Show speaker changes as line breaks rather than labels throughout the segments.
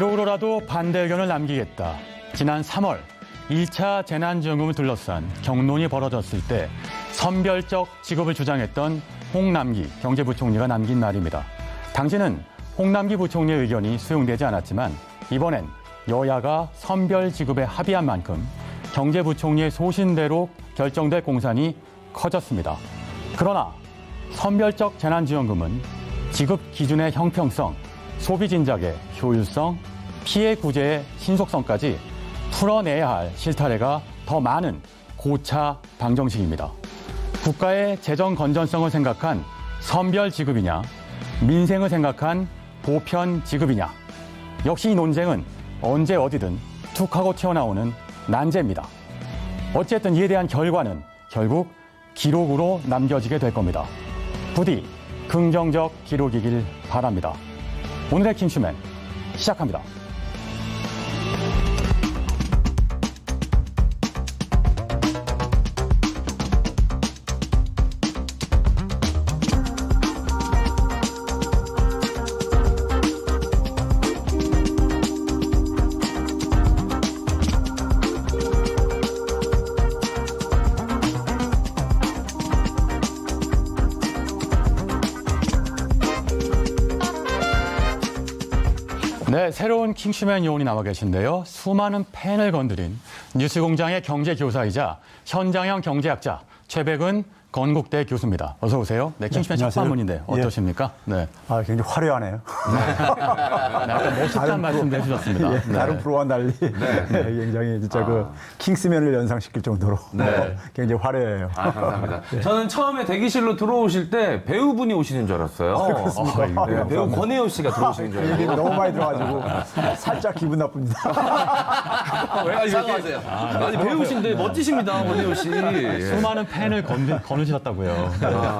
기록으로라도 반대 의견을 남기겠다. 지난 3월 1차 재난지원금을 둘러싼 격론이 벌어졌을 때 선별적 지급을 주장했던 홍남기 경제부총리가 남긴 말입니다. 당시는 홍남기 부총리의 의견이 수용되지 않았지만 이번엔 여야가 선별 지급에 합의한 만큼 경제부총리의 소신대로 결정될 공산이 커졌습니다. 그러나 선별적 재난지원금은 지급 기준의 형평성, 소비 진작의 효율성, 피해 구제의 신속성까지 풀어내야 할 실타래가 더 많은 고차 방정식입니다. 국가의 재정 건전성을 생각한 선별 지급이냐, 민생을 생각한 보편 지급이냐. 역시 이 논쟁은 언제 어디든 툭 하고 튀어나오는 난제입니다. 어쨌든 이에 대한 결과는 결국 기록으로 남겨지게 될 겁니다. 부디 긍정적 기록이길 바랍니다. 오늘의 킹슈맨 시작합니다. 네, 새로운 킹슈맨 요원이 나와 계신데요. 수많은 팬을 건드린 뉴스공장의 경제교사이자 현장형 경제학자 최백은 건국대 교수입니다. 어서 오세요. 네, 킹슈맨 첫 방문인데 어떠십니까?
네. 아, 굉장히 화려하네요.
약간 멋있다는 말씀도 해주셨습니다.
네. 다른 프로와 달리 굉장히 진짜 그 킹스맨을 연상시킬 정도로 굉장히 화려해요.
아, 감사합니다. 저는 처음에 대기실로 들어오실 때 배우분이 오시는 줄 알았어요.
그렇습니까?
네, 배우 권혜요 씨가 들어오시는 줄
얘기
알았어요.
너무 많이 들어가지고 살짝 기분 나쁩니다.
왜 이렇게 아니 배우신데 멋지십니다, 권혜요 씨.
수많은 팬을 거느셨다고요.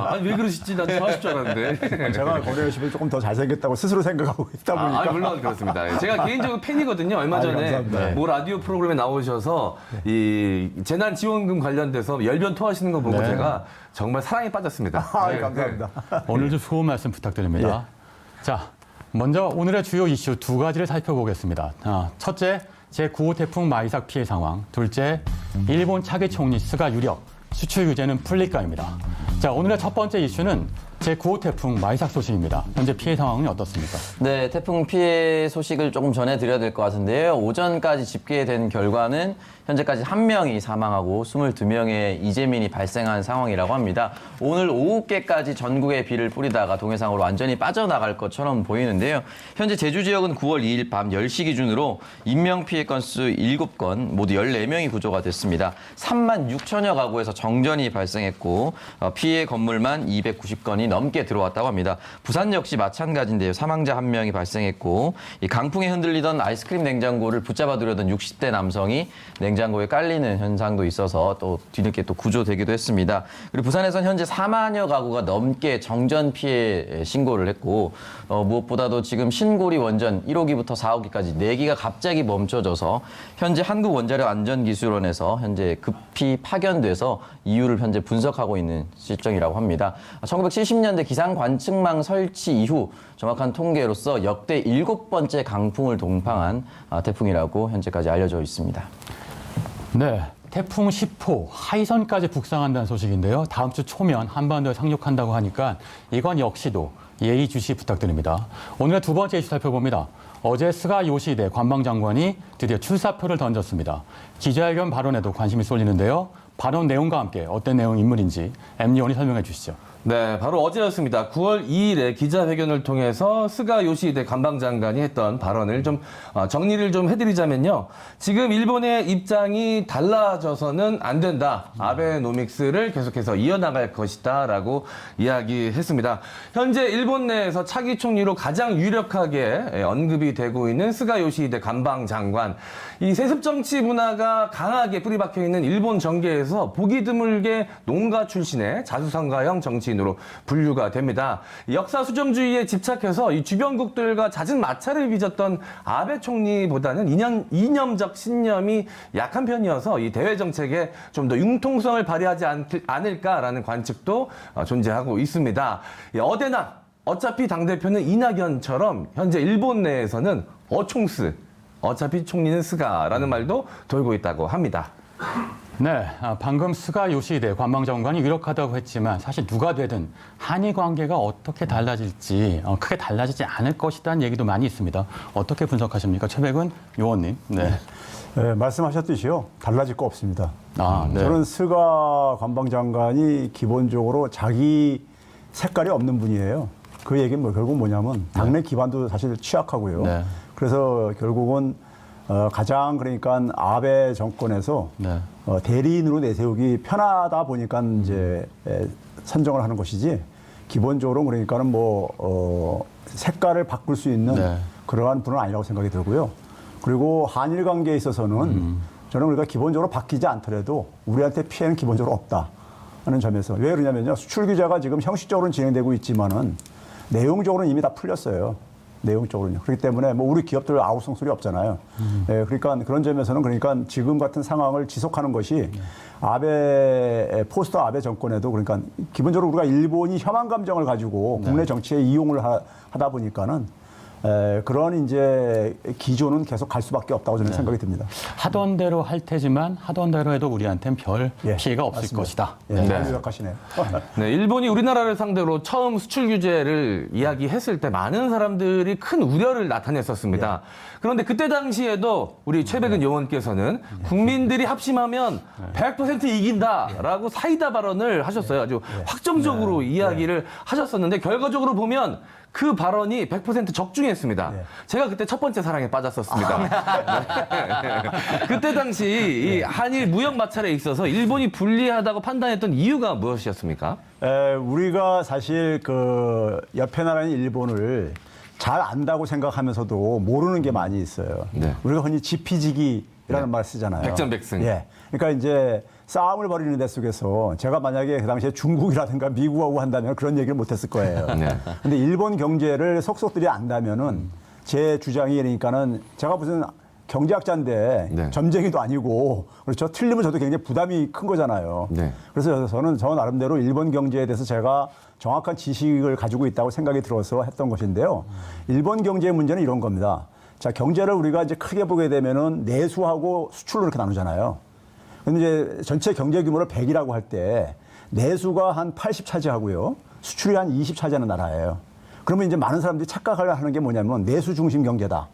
아니 왜 그러시지? 난 좋아하실 줄 알았는데.
제가 권혜요 씨를 조금 더 잘생겼다고 스스로 생각하고 있다 보니까.
물론 그렇습니다. 제가 개인적으로 팬이거든요. 얼마 전에
감사합니다.
모 라디오 프로그램에 나오셔서 이 재난지원금 관련돼서 열변 토하시는 거 보고 제가 정말 사랑에 빠졌습니다.
감사합니다.
오늘도 좋은 말씀 부탁드립니다. 자, 먼저 오늘의 주요 이슈 두 가지를 살펴보겠습니다. 첫째, 제9호 태풍 마이삭 피해 상황. 둘째, 일본 차기 총리 스가 유력, 수출 규제는 풀릴까입니다. 자, 오늘의 첫 번째 이슈는 제9호 태풍 마이삭 소식입니다. 현재 피해 상황은 어떻습니까?
네, 태풍 피해 소식을 조금 전해드려야 될 것 같은데요. 오전까지 집계된 결과는 현재까지 1명이 사망하고 22명의 이재민이 발생한 상황이라고 합니다. 오늘 오후께까지 전국에 비를 뿌리다가 동해상으로 완전히 빠져나갈 것처럼 보이는데요. 현재 제주 지역은 9월 2일 밤 10시 기준으로 인명피해 건수 7건, 모두 14명이 구조가 됐습니다. 3만 6천여 가구에서 정전이 발생했고 피해 건물만 290건이 넘게 들어왔다고 합니다. 부산 역시 마찬가지인데요. 사망자 1명이 발생했고 이 강풍에 흔들리던 아이스크림 냉장고를 붙잡아 두려던 60대 남성이 냉장고에 깔리는 현상도 있어서 또 뒤늦게 또 구조되기도 했습니다. 그리고 부산에서는 현재 4만여 가구가 넘게 정전 피해 신고를 했고 무엇보다도 지금 신고리 원전 1호기부터 4호기까지 4기가 갑자기 멈춰져서 현재 한국원자력안전기술원에서 현재 급히 파견돼서 이유를 현재 분석하고 있는 실정이라고 합니다. 1970년대 기상관측망 설치 이후 정확한 통계로서 역대 7번째 강풍을 동반한 태풍이라고 현재까지 알려져 있습니다.
네, 태풍 10호 하이선까지 북상한다는 소식인데요. 다음 주 초면 한반도에 상륙한다고 하니까 이건 역시도 예의주시 부탁드립니다. 오늘의 두 번째 이슈 살펴봅니다. 어제 스가 요시히데 관방장관이 드디어 출사표를 던졌습니다. 기자회견 발언에도 관심이 쏠리는데요. 발언 내용과 함께 어떤 내용 인물인지 엠리온이 설명해 주시죠.
네, 바로 어제였습니다. 9월 2일에 기자회견을 통해서 스가 요시히데 관방장관이 했던 발언을 좀 정리를 좀 해드리자면요. 지금 일본의 입장이 달라져서는 안 된다. 아베노믹스를 계속해서 이어나갈 것이다라고 이야기했습니다. 현재 일본 내에서 차기 총리로 가장 유력하게 언급이 되고 있는 스가 요시히데 관방장관. 이 세습 정치 문화가 강하게 뿌리박혀 있는 일본 정계에서 보기 드물게 농가 출신의 자수성가형 정치인으로 분류가 됩니다. 역사 수정주의에 집착해서 이 주변국들과 잦은 마찰을 빚었던 아베 총리보다는 이념적 신념이 약한 편이어서 이 대외 정책에 좀 더 융통성을 발휘하지 않을까라는 관측도 존재하고 있습니다. 어데나 어차피 당대표는 이낙연처럼 현재 일본 내에서는 어총스, 어차피 총리는 스가라는 말도 돌고 있다고 합니다.
네, 방금 스가 요시히데 관방장관이 유력하다고 했지만 사실 누가 되든 한일 관계가 어떻게 달라질지 크게 달라지지 않을 것이라는 얘기도 많이 있습니다. 어떻게 분석하십니까? 최백은 요원님. 네.
네, 말씀하셨듯이요. 달라질 거 없습니다.
네.
저는 스가 관방장관이 기본적으로 자기 색깔이 없는 분이에요. 그 얘기는 결국 뭐냐면 당내 기반도 사실 취약하고요.
네.
그래서 결국은 가장 그러니까 아베 정권에서
네.
대리인으로 내세우기 편하다 보니까 이제 선정을 하는 것이지 기본적으로 그러니까는 색깔을 바꿀 수 있는
네.
그러한 분은 아니라고 생각이 들고요. 그리고 한일 관계에 있어서는 저는 우리가 기본적으로 바뀌지 않더라도 우리한테 피해는 기본적으로 없다 하는 점에서 왜 그러냐면요. 수출 규제가 지금 형식적으로는 진행되고 있지만은 내용적으로는 이미 다 풀렸어요. 내용적으로는요. 그렇기 때문에 우리 기업들 아우성 소리 없잖아요. 예, 그러니까 그런 점에서는 그러니까 지금 같은 상황을 지속하는 것이 포스트 아베 정권에도 그러니까 기본적으로 우리가 일본이 혐한 감정을 가지고 국내 정치에 이용을 하다 보니까는 그런 이제 기조는 계속 갈 수밖에 없다고 저는 생각이 듭니다.
하던 대로 할 테지만 하던 대로 해도 우리한테는 별 피해가 없을
맞습니다.
것이다.
예, 잘 요약하시네요.
네, 일본이 우리나라를 상대로 처음 수출 규제를 이야기했을 때 많은 사람들이 큰 우려를 나타냈었습니다. 그런데 그때 당시에도 우리 최백은 요원께서는 국민들이 합심하면 100% 이긴다라고 사이다 발언을 하셨어요. 아주 확정적으로 이야기를 하셨었는데 결과적으로 보면 그 발언이 100% 적중했습니다. 제가 그때 첫 번째 사랑에 빠졌었습니다. 네. 그때 당시 이 한일 무역 마찰에 있어서 일본이 불리하다고 판단했던 이유가 무엇이었습니까?
우리가 사실 그 옆에 나라인 일본을 잘 안다고 생각하면서도 모르는 게 많이 있어요.
네.
우리가 흔히 지피지기라는 말 쓰잖아요.
백전백승.
예. 그러니까 이제 싸움을 벌이는 데 속에서 제가 만약에 그 당시에 중국이라든가 미국하고 한다면 그런 얘기를 못 했을 거예요. 근데 일본 경제를 속속들이 안다면은 제 주장이 그러니까는 제가 무슨 경제학자인데 점쟁이도 아니고 그렇죠. 틀리면 저도 굉장히 부담이 큰 거잖아요. 그래서 저는 저 나름대로 일본 경제에 대해서 제가 정확한 지식을 가지고 있다고 생각이 들어서 했던 것인데요. 일본 경제의 문제는 이런 겁니다. 자, 경제를 우리가 이제 크게 보게 되면은 내수하고 수출로 이렇게 나누잖아요. 근데 이제 전체 경제 규모를 100이라고 할 때 내수가 한 80 차지하고요. 수출이 한 20 차지하는 나라예요. 그러면 이제 많은 사람들이 착각하는 게 뭐냐면 내수 중심 경제다.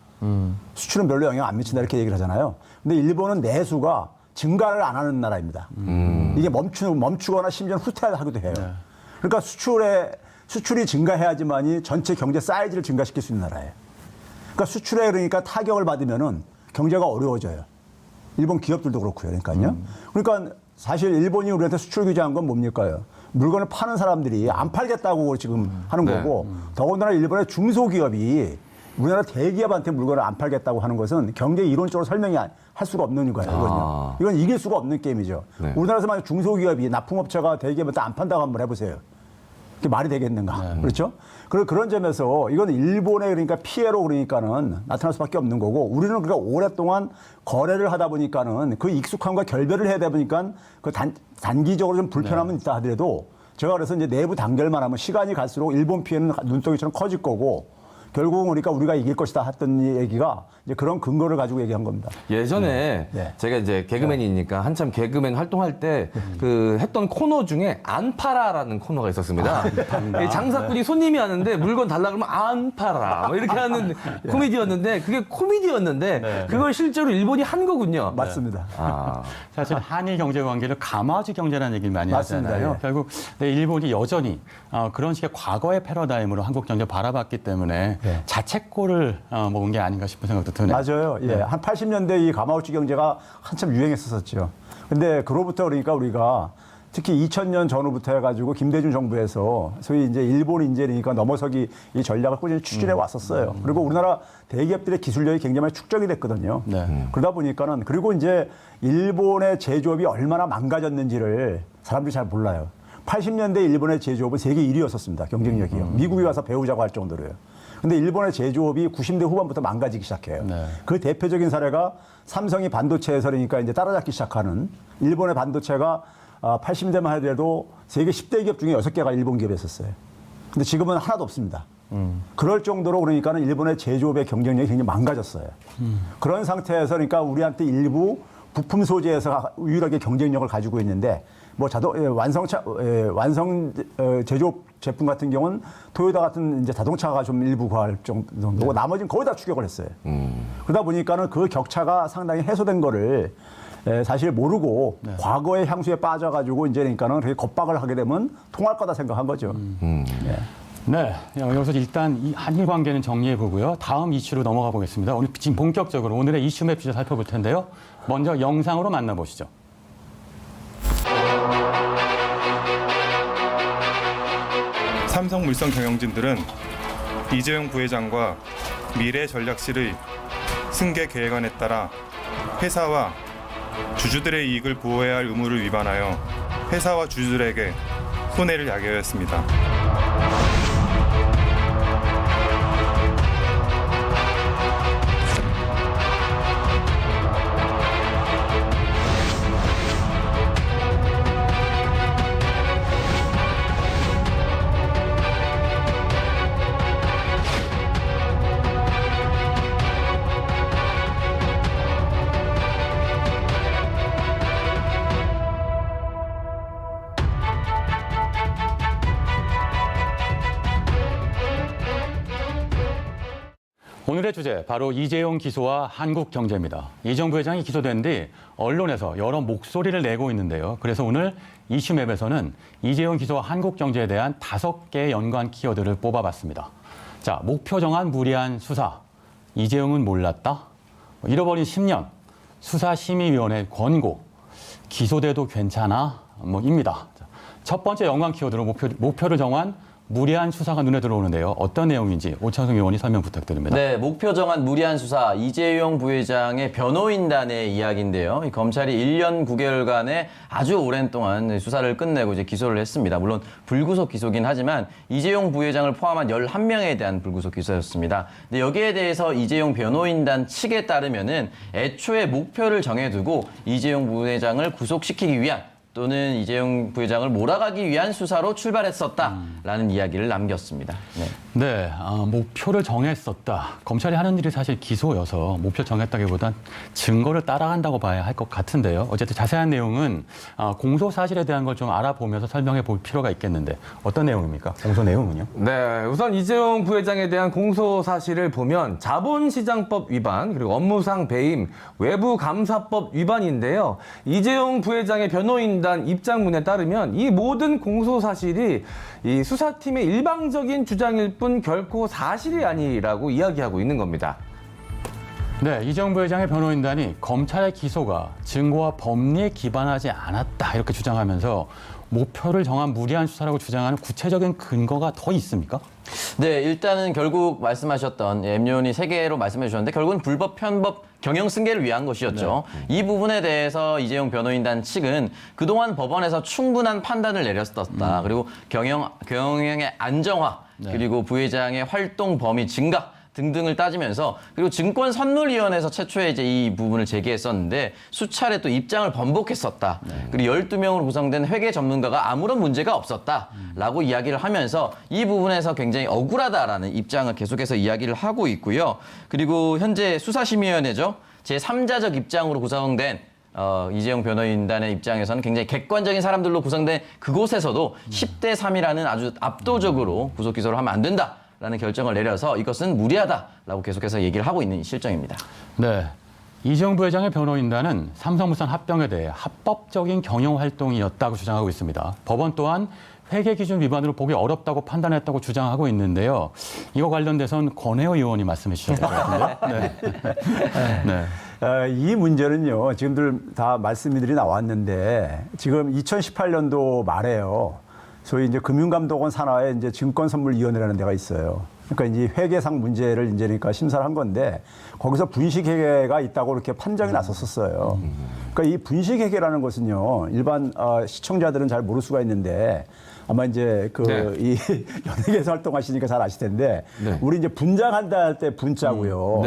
수출은 별로 영향 안 미친다 이렇게 얘기를 하잖아요. 근데 일본은 내수가 증가를 안 하는 나라입니다. 이게 멈추거나 심지어 후퇴하기도 해요. 그러니까 수출이 증가해야지만이 전체 경제 사이즈를 증가시킬 수 있는 나라예요. 그러니까 수출에 그러니까 타격을 받으면은 경제가 어려워져요. 일본 기업들도 그렇고요. 그러니까요. 그러니까 사실 일본이 우리한테 수출 규제한 건 뭡니까요? 물건을 파는 사람들이 안 팔겠다고 지금 하는 거고 더군다나 일본의 중소기업이 우리나라 대기업한테 물건을 안 팔겠다고 하는 것은 경제 이론적으로 설명이 할 수가 없는 거예요. 이거는요. 이건 이길 수가 없는 게임이죠. 우리나라에서 만약 중소기업이 납품업체가 대기업한테 안 판다고 한번 해보세요. 그게 말이 되겠는가. 그렇죠? 그런 점에서 이건 일본의 그러니까 피해로 그러니까는 나타날 수밖에 없는 거고 우리는 그러니까 오랫동안 거래를 하다 보니까는 그 익숙함과 결별을 해야 되다 보니까 그 단기적으로 좀 불편함은 있다 하더라도 제가 그래서 이제 내부 단결만 하면 시간이 갈수록 일본 피해는 눈덩이처럼 커질 거고 결국은 우리가 이길 것이다 했던 얘기가 이제 그런 근거를 가지고 얘기한 겁니다.
예전에 제가 이제 개그맨이니까 한참 개그맨 활동할 때 그 했던 코너 중에 안 팔아라는 코너가 있었습니다. 장사꾼이 손님이 왔는데 물건 달라 그러면 안 팔아 뭐 이렇게 하는 코미디였는데 그게 코미디였는데 그걸 실제로 일본이 한 거군요.
맞습니다.
사실 한일 경제 관계를 가마지 경제라는 얘기를 많이
맞습니다.
하잖아요.
예.
결국 일본이 여전히 그런 식의 과거의 패러다임으로 한국 경제 바라봤기 때문에 자책골을 먹은 게 아닌가 싶은 생각도 드네요.
맞아요. 예. 한 80년대 이 가마우치 경제가 한참 유행했었죠. 근데 그로부터 그러니까 우리가 특히 2000년 전후부터 해가지고 김대중 정부에서 소위 이제 일본 인재니까 넘어서기 이 전략을 꾸준히 추진해 왔었어요. 그리고 우리나라 대기업들의 기술력이 굉장히 많이 축적이 됐거든요. 그러다 보니까는 그리고 이제 일본의 제조업이 얼마나 망가졌는지를 사람들이 잘 몰라요. 80년대 일본의 제조업은 세계 1위였었습니다. 경쟁력이요. 미국이 와서 배우자고 할 정도로요. 근데 일본의 제조업이 90대 후반부터 망가지기 시작해요. 그 대표적인 사례가 삼성이 반도체에서 그러니까 이제 따라잡기 시작하는 일본의 반도체가 80년대만 하더라도 세계 10대 기업 중에 6개가 일본 기업이었었어요. 근데 지금은 하나도 없습니다. 그럴 정도로 그러니까는 일본의 제조업의 경쟁력이 굉장히 망가졌어요. 그런 상태에서 그러니까 우리한테 일부 부품 소재에서 유일하게 경쟁력을 가지고 있는데 뭐 완성 제조업 제품 같은 경우는 토요타 같은 이제 자동차가 좀 일부 구할 정도고 나머지는 거의 다 추격을 했어요. 그러다 보니까는 그 격차가 상당히 해소된 거를 사실 모르고 과거의 향수에 빠져가지고 이제 그러니까는 그렇게 겁박을 하게 되면 통할 거다 생각한 거죠.
네, 여기서 일단 이 한일 관계는 정리해 보고요. 다음 이슈로 넘어가 보겠습니다. 오늘 지금 본격적으로 오늘의 이슈맵 주제 살펴볼 텐데요. 먼저 영상으로 만나보시죠.
삼성물산 경영진들은 이재용 부회장과 미래전략실의 승계 계획안에 따라 회사와 주주들의 이익을 보호해야 할 의무를 위반하여 회사와 주주들에게 손해를 야기하였습니다.
오늘의 주제 바로 이재용 기소와 한국경제입니다. 이정부 회장이 기소된 뒤 언론에서 여러 목소리를 내고 있는데요. 그래서 오늘 이슈맵에서는 이재용 기소와 한국경제에 대한 5개의 연관 키워드를 뽑아봤습니다. 자, 목표 정한 무리한 수사. 이재용은 몰랐다. 잃어버린 10년. 수사심의위원회 권고. 기소돼도 괜찮아. 입니다. 첫 번째 연관 키워드로 목표를 정한 무리한 수사가 눈에 들어오는데요. 어떤 내용인지 오창석 의원이 설명 부탁드립니다.
네, 목표 정한 무리한 수사, 이재용 부회장의 변호인단의 이야기인데요. 이 검찰이 1년 9개월간의 아주 오랜 동안 수사를 끝내고 이제 기소를 했습니다. 물론 불구속 기소긴 하지만 이재용 부회장을 포함한 11명에 대한 불구속 기소였습니다. 근데 여기에 대해서 이재용 변호인단 측에 따르면은 애초에 목표를 정해두고 이재용 부회장을 구속시키기 위한 또는 이재용 부회장을 몰아가기 위한 수사로 출발했었다라는 이야기를 남겼습니다.
네, 목표를 정했었다. 검찰이 하는 일이 사실 기소여서 목표 정했다기보단 증거를 따라간다고 봐야 할 것 같은데요. 어쨌든 자세한 내용은 공소 사실에 대한 걸 좀 알아보면서 설명해 볼 필요가 있겠는데 어떤 내용입니까? 공소 내용은요?
네, 우선 이재용 부회장에 대한 공소 사실을 보면 자본시장법 위반, 그리고 업무상 배임, 외부감사법 위반인데요. 이재용 부회장의 변호인단 입장문에 따르면 이 모든 공소 사실이 이 수사팀의 일방적인 주장일 뿐 결코 사실이 아니라고 이야기하고 있는 겁니다.
네, 이재용 부회장의 변호인단이 검찰의 기소가 증거와 법리에 기반하지 않았다 이렇게 주장하면서 목표를 정한 무리한 수사라고 주장하는 구체적인 근거가 더 있습니까?
네, 일단은 결국 말씀하셨던 엠요원이 3개로 말씀해 주셨는데 결국은 불법, 편법, 경영 승계를 위한 것이었죠. 이 부분에 대해서 이재용 변호인단 측은 그동안 법원에서 충분한 판단을 내렸었다. 그리고 경영의 안정화, 그리고 부회장의 활동 범위 증가 등등을 따지면서 그리고 증권선물위원회에서 최초에 이제 이 부분을 제기했었는데 수차례 또 입장을 번복했었다. 그리고 12명으로 구성된 회계 전문가가 아무런 문제가 없었다라고 이야기를 하면서 이 부분에서 굉장히 억울하다라는 입장을 계속해서 이야기를 하고 있고요. 그리고 현재 수사심의위원회죠. 제3자적 입장으로 구성된 이재용 변호인단의 입장에서는 굉장히 객관적인 사람들로 구성된 그곳에서도 10대 3이라는 아주 압도적으로 구속 기소를 하면 안 된다. 라는 결정을 내려서 이것은 무리하다라고 계속해서 얘기를 하고 있는 실정입니다.
네, 이재용 부회장의 변호인단은 삼성물산 합병에 대해 합법적인 경영 활동이었다고 주장하고 있습니다. 법원 또한 회계 기준 위반으로 보기 어렵다고 판단했다고 주장하고 있는데요. 이거 관련돼서는 권혜호 의원이 말씀해 주셔야 될 것 같은데. 네.
이 문제는요, 지금들 다 말씀들이 나왔는데 지금 2018년도 말에요. 소위 이제 금융감독원 산하에 이제 증권선물위원회라는 데가 있어요. 그러니까 이제 회계상 문제를 이제 그러니까 심사를 한 건데 거기서 분식회계가 있다고 이렇게 판정이 났었어요. 그러니까 이 분식회계라는 것은요, 일반 시청자들은 잘 모를 수가 있는데 아마 이제 이 연예계에서 활동하시니까 잘 아실 텐데 우리 이제 분장한다 할 때 분자고요.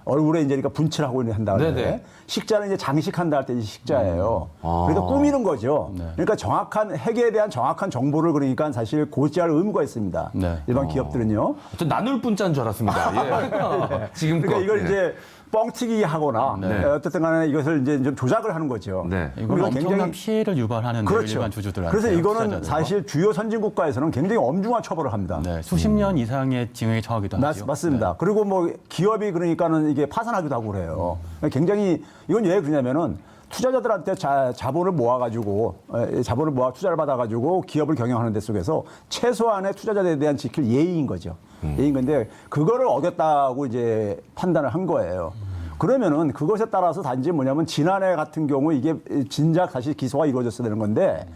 얼굴에 이제 그러니까 분칠을 하고 한다
네네.
그래. 식자는 이제 장식한다 할 때 식자예요. 그래서 꾸미는 거죠. 그러니까 정확한 핵에 대한 정확한 정보를 그러니까 사실 고지할 의무가 있습니다.
네.
일반 기업들은요.
저 나눌 뿐자인 줄 알았습니다. 예. 지금
그러니까 이걸 이제 뻥튀기 하거나 어쨌든 간에 이것을 이제 좀 조작을 하는 거죠.
네.
이건
우리가
엄청난 피해를 유발하는
그렇죠.
일반 주주들한테.
그래서 이거는
투자자들과.
사실 주요 선진 국가에서는 굉장히 엄중한 처벌을 합니다.
네, 수십 년 이상의 징역에 처하기도 하죠.
맞습니다. 그리고 뭐 기업이 그러니까는 이게 파산하기도 하고 그래요. 굉장히 이건 왜 그러냐면은 투자자들한테 자본을 모아가지고 자본을 모아 투자를 받아가지고 기업을 경영하는 데 속에서 최소한의 투자자들에 대한 지킬 예의인 거죠. 예의인 건데 그거를 어겼다고 이제 판단을 한 거예요. 그러면은 그것에 따라서 단지 뭐냐면 지난해 같은 경우 이게 진작 다시 기소가 이루어졌어야 되는 건데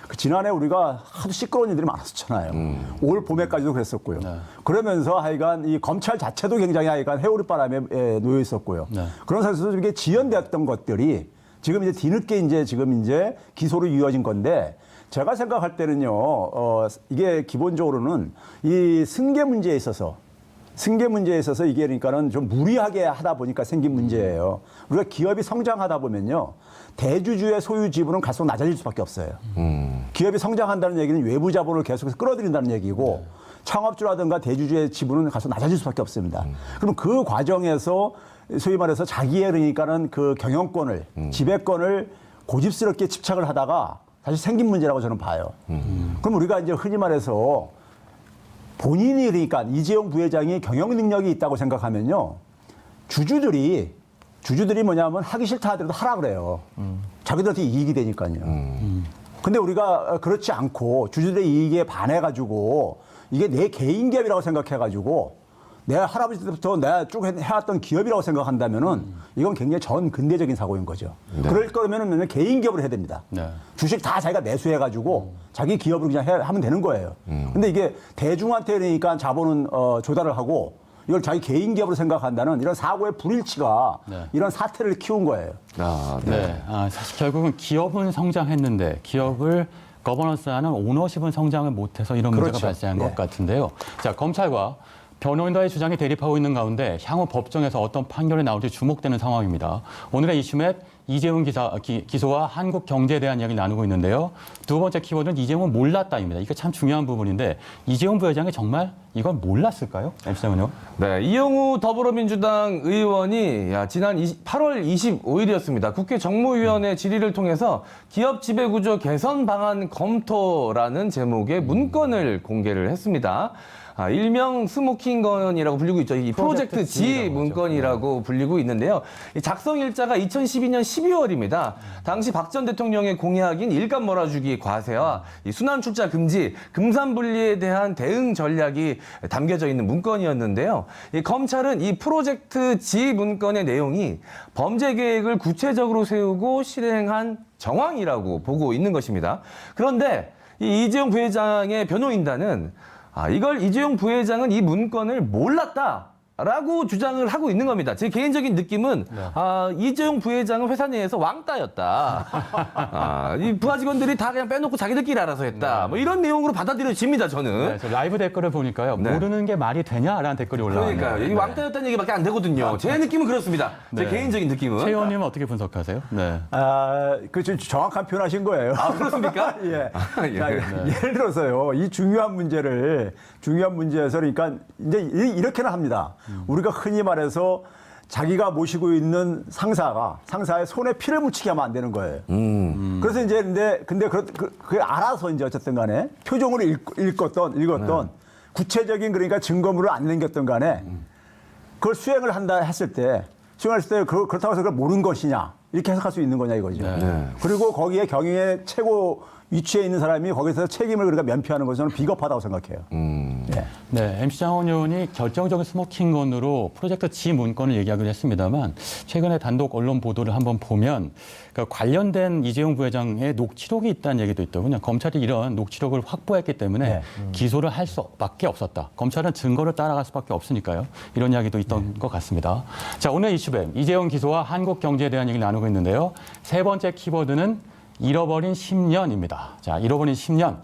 그 지난해 우리가 하도 시끄러운 일들이 많았었잖아요. 올 봄에까지도 그랬었고요. 그러면서 하여간 이 검찰 자체도 굉장히 하여간 해오리바람에 놓여 있었고요. 그런 상황에서 이게 지연되었던 것들이 지금 이제 뒤늦게 지금 기소로 이어진 건데 제가 생각할 때는요, 이게 기본적으로는 이 승계 문제에 있어서 이게 그러니까는 좀 무리하게 하다 보니까 생긴 문제예요. 우리가 기업이 성장하다 보면요, 대주주의 소유 지분은 갈수록 낮아질 수밖에 없어요. 기업이 성장한다는 얘기는 외부 자본을 계속해서 끌어들인다는 얘기고 창업주라든가 대주주의 지분은 갈수록 낮아질 수밖에 없습니다. 그럼 그 과정에서 소위 말해서 자기의 그러니까는 그 경영권을 지배권을 고집스럽게 집착을 하다가 다시 생긴 문제라고 저는 봐요. 그럼 우리가 이제 흔히 말해서 본인이 그러니까 이재용 부회장이 경영 능력이 있다고 생각하면요, 주주들이 뭐냐면 하기 싫다 하더라도 하라 그래요. 자기들한테 이익이 되니까요. 근데 우리가 그렇지 않고 주주들의 이익에 반해가지고 이게 내 개인 기업이라고 생각해가지고 내 할아버지 때부터 내가 쭉 해왔던 기업이라고 생각한다면은 이건 굉장히 전 근대적인 사고인 거죠. 그럴 거면은 개인 기업을 해야 됩니다.
네.
주식 다 자기가 매수해가지고 자기 기업으로 그냥 하면 되는 거예요. 근데 이게 대중한테 그러니까 자본은 조달을 하고 이걸 자기 개인 기업으로 생각한다는 이런 사고의 불일치가 이런 사태를 키운 거예요.
네. 사실 결국은 기업은 성장했는데 기업을 거버넌스하는 오너십은 성장을 못해서 이런 문제가
그렇죠.
발생한 것 같은데요. 자, 검찰과 변호인과의 주장이 대립하고 있는 가운데 향후 법정에서 어떤 판결이 나올지 주목되는 상황입니다. 오늘의 이슈맵 이재용 기소와 한국경제에 대한 이야기를 나누고 있는데요. 두 번째 키워드는 이재용은 몰랐다입니다. 이게 참 중요한 부분인데 이재용 부회장이 정말 이걸 몰랐을까요? MC 장관요?
네, 이영우 더불어민주당 의원이 지난 8월 25일이었습니다. 국회 정무위원회 질의를 통해서 기업 지배구조 개선 방안 검토라는 제목의 문건을 공개를 했습니다. 일명 스모킹건이라고 불리고 있죠. 이 프로젝트 G 문건이라고 불리고 있는데요. 이 작성 일자가 2012년 12월입니다. 당시 박 전 대통령의 공약인 일감 몰아주기 과세와 이 순환 출자 금지, 금산 분리에 대한 대응 전략이 담겨져 있는 문건이었는데요. 이 검찰은 이 프로젝트 G 문건의 내용이 범죄 계획을 구체적으로 세우고 실행한 정황이라고 보고 있는 것입니다. 그런데 이 이재용 부회장의 변호인단은 이걸 이재용 부회장은 이 문건을 몰랐다라고 주장을 하고 있는 겁니다. 제 개인적인 느낌은 이재용 부회장은 회사 내에서 왕따였다. 이 부하 직원들이 다 그냥 빼놓고 자기들끼리 알아서 했다. 뭐 이런 내용으로 받아들여집니다, 저는.
네, 저 라이브 댓글을 보니까요.
네.
모르는 게 말이 되냐라는 댓글이 올라와요.
그러니까요. 이 왕따였다는 얘기밖에 안 되거든요. 제 느낌은 그렇습니다. 제 개인적인 느낌은.
최 의원님은 어떻게 분석하세요? 네.
좀 정확한 표현하신 거예요.
그렇습니까?
예.
예.
자, 예를 들어서요, 이 중요한 문제에서 그러니까 이제 이렇게나 합니다. 우리가 흔히 말해서 자기가 모시고 있는 상사의 손에 피를 묻히게 하면 안 되는 거예요. 그래서 이제 근데 그 알아서 이제 어쨌든 간에 표정으로 읽었던 구체적인 그러니까 증거물을 안 남겼던 간에 그걸 수행을 했을 때 그렇다고 해서 그걸 모르는 것이냐 이렇게 해석할 수 있는 거냐 이거죠. 그리고 거기에 경영의 최고 위치에 있는 사람이 거기서 책임을 그러니까 면피하는 것은 저는 비겁하다고 생각해요.
네, MC 장원 의원이 결정적인 스모킹건으로 프로젝트 G 문건을 얘기하기도 했습니다만 최근에 단독 언론 보도를 한번 보면 그러니까 관련된 이재용 부회장의 녹취록이 있다는 얘기도 있더군요. 검찰이 이런 녹취록을 확보했기 때문에 기소를 할 수밖에 없었다. 검찰은 증거를 따라갈 수밖에 없으니까요. 이런 이야기도 있던 것 같습니다. 자, 오늘 이슈뱀 이재용 기소와 한국 경제에 대한 얘기를 나누고 있는데요. 세 번째 키워드는 잃어버린 10년입니다. 자, 잃어버린 10년.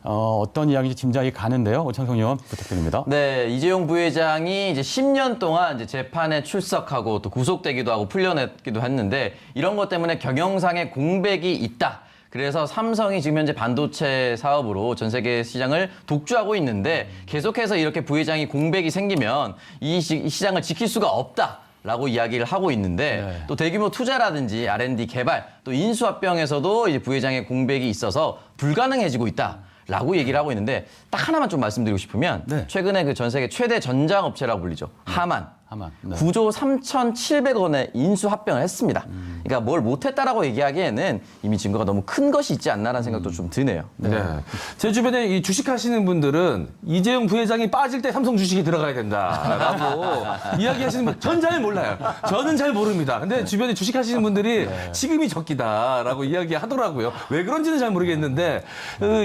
어떤 이야기인지 짐작이 가는데요. 오창석 의원 부탁드립니다.
네, 이재용 부회장이 이제 10년 동안 이제 재판에 출석하고 또 구속되기도 하고 풀려냈기도 했는데 이런 것 때문에 경영상의 공백이 있다. 그래서 삼성이 지금 현재 반도체 사업으로 전 세계 시장을 독주하고 있는데 계속해서 이렇게 부회장이 공백이 생기면 이 시장을 지킬 수가 없다. 라고 이야기를 하고 있는데 또 대규모 투자라든지 R&D 개발 또 인수합병에서도 이제 부회장의 공백이 있어서 불가능해지고 있다. 라고 얘기를 하고 있는데 딱 하나만 좀 말씀드리고 싶으면 최근에 그 전 세계 최대 전장업체라고 불리죠. 하만.
네.
9조 3,700원에 인수 합병을 했습니다. 그러니까 뭘 못했다라고 얘기하기에는 이미 증거가 너무 큰 것이 있지 않나라는 생각도 좀 드네요.
네. 제 주변에 이 주식하시는 분들은 이재용 부회장이 빠질 때 삼성 주식이 들어가야 된다라고 이야기하시는 분, 전 잘 몰라요. 저는 잘 모릅니다. 근데 주변에 주식하시는 분들이 지금이 적기다라고 이야기하더라고요. 왜 그런지는 잘 모르겠는데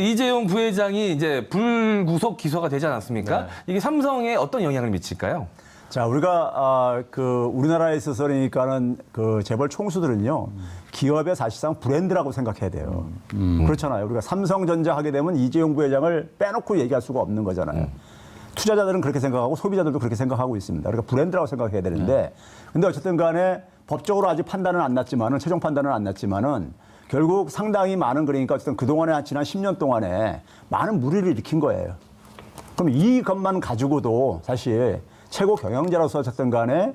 이재용 부회장이 이제 불구속 기소가 되지 않았습니까? 이게 삼성에 어떤 영향을 미칠까요?
자, 우리가 우리나라에 있어서 그러니까는 그 재벌 총수들은요 기업의 사실상 브랜드라고 생각해야 돼요. 그렇잖아요. 우리가 삼성전자 하게 되면 이재용 부회장을 빼놓고 얘기할 수가 없는 거잖아요. 투자자들은 그렇게 생각하고 소비자들도 그렇게 생각하고 있습니다. 그러니까 브랜드라고 생각해야 되는데, 근데 어쨌든 간에 법적으로 아직 판단은 안 났지만은 최종 판단은 안 났지만은 결국 상당히 많은 그러니까 어쨌든 그동안에 지난 10년 동안에 많은 무리를 일으킨 거예요. 그럼 이것만 가지고도 사실 최고 경영자로서 어쨌든 간에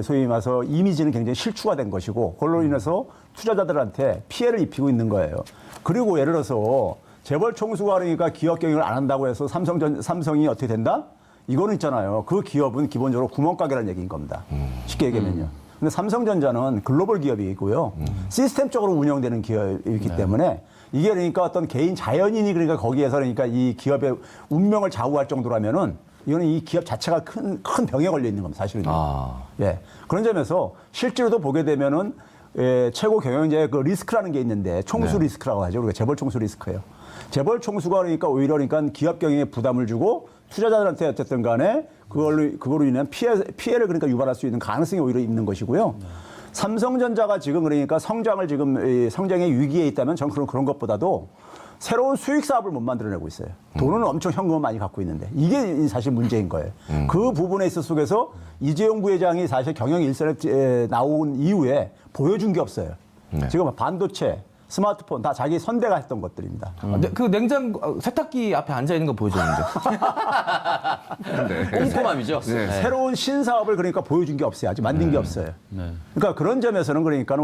소위 말해서 이미지는 굉장히 실추가 된 것이고 그걸로 인해서 투자자들한테 피해를 입히고 있는 거예요. 그리고 예를 들어서 재벌 총수가 그러니까 기업 경영을 안 한다고 해서 삼성이 어떻게 된다? 이거는 있잖아요. 그 기업은 기본적으로 구멍가게라는 얘기인 겁니다. 쉽게 얘기하면요. 근데 삼성전자는 글로벌 기업이고요. 시스템적으로 운영되는 기업이기 때문에 이게 그러니까 어떤 개인 자연인이 그러니까 거기에서 그러니까 이 기업의 운명을 좌우할 정도라면은 이거는 이 기업 자체가 큰 병에 걸려 있는 겁니다, 사실은. 예. 그런 점에서 실제로도 보게 되면은 최고 경영자의 그 리스크라는 게 있는데 총수 리스크라고 하죠. 우리가 재벌 총수 리스크예요. 재벌 총수가 그러니까 오히려 그러니까 기업 경영에 부담을 주고 투자자들한테 어쨌든 간에 그걸로 인한 피해를 그러니까 유발할 수 있는 가능성이 오히려 있는 것이고요. 삼성전자가 지금 그러니까 성장의 위기에 있다면 저는 그런 것보다도 새로운 수익 사업을 못 만들어내고 있어요. 돈은 엄청 현금을 많이 갖고 있는데 이게 사실 문제인 거예요. 그 부분에 있어 속에서 이재용 부회장이 사실 경영 일선에 나온 이후에 보여준 게 없어요. 지금 반도체, 스마트폰 다 자기 선대가 했던 것들입니다.
그 냉장고 세탁기 앞에 앉아 있는 거 보여줬는데.
꼼꼼함이죠.
새로운 신사업을 그러니까 보여준 게 없어요. 아직 만든 게 없어요. 그러니까 그런 점에서는 그러니까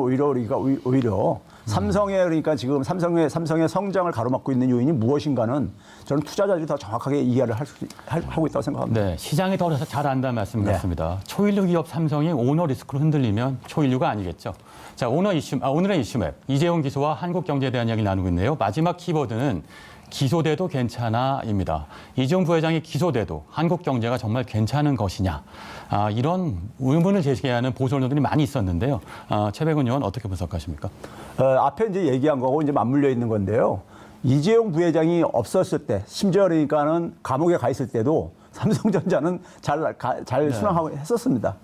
오히려 삼성의 그러니까 지금 삼성의 성장을 가로막고 있는 요인이 무엇인가는 저는 투자자들이 더 정확하게 이해를 하고 있다고 생각합니다.
네, 시장이 더 잘 안다는 말씀 같습니다. 초일류 기업 삼성이 오너 리스크로 흔들리면 초일류가 아니겠죠. 자, 오늘의 이슈맵 이재용 기소와 한국 경제에 대한 이야기를 나누고 있네요. 마지막 키워드는 기소돼도 괜찮아입니다. 이재용 부회장이 기소돼도 한국 경제가 정말 괜찮은 것이냐. 이런 의문을 제기하는 보수 언론들이 많이 있었는데요. 최백은 의원 어떻게 분석하십니까?
앞에 이제 얘기한 거하고 이제 맞물려 있는 건데요. 이재용 부회장이 없었을 때, 심지어 그러니까는 감옥에 가 있을 때도 삼성전자는 잘 순항하고 했었습니다.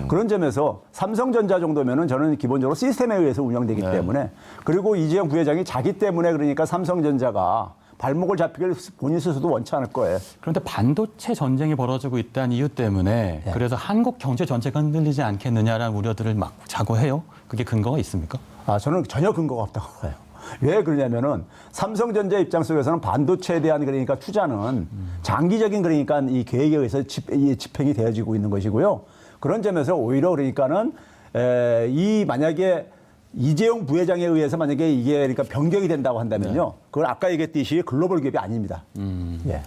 그런 점에서 삼성전자 정도면은 저는 기본적으로 시스템에 의해서 운영되기 때문에 그리고 이재용 부회장이 자기 때문에 그러니까 삼성전자가 발목을 잡히길 본인 스스로도 원치 않을 거예요.
그런데 반도체 전쟁이 벌어지고 있다는 이유 때문에 그래서 한국 경제 전체가 흔들리지 않겠느냐라는 우려들을 막 자고해요. 그게 근거가 있습니까?
저는 전혀 근거가 없다고 봐요. 왜 그러냐면은 삼성전자 입장 속에서는 반도체에 대한 그러니까 투자는 장기적인 그러니까 이 계획에 의해서 집행이 되어지고 있는 것이고요. 그런 점에서 오히려 그러니까는 만약에 이재용 부회장에 의해서 만약에 이게 그러니까 변경이 된다고 한다면요. 그건 아까 얘기했듯이 글로벌 기업이 아닙니다. 예.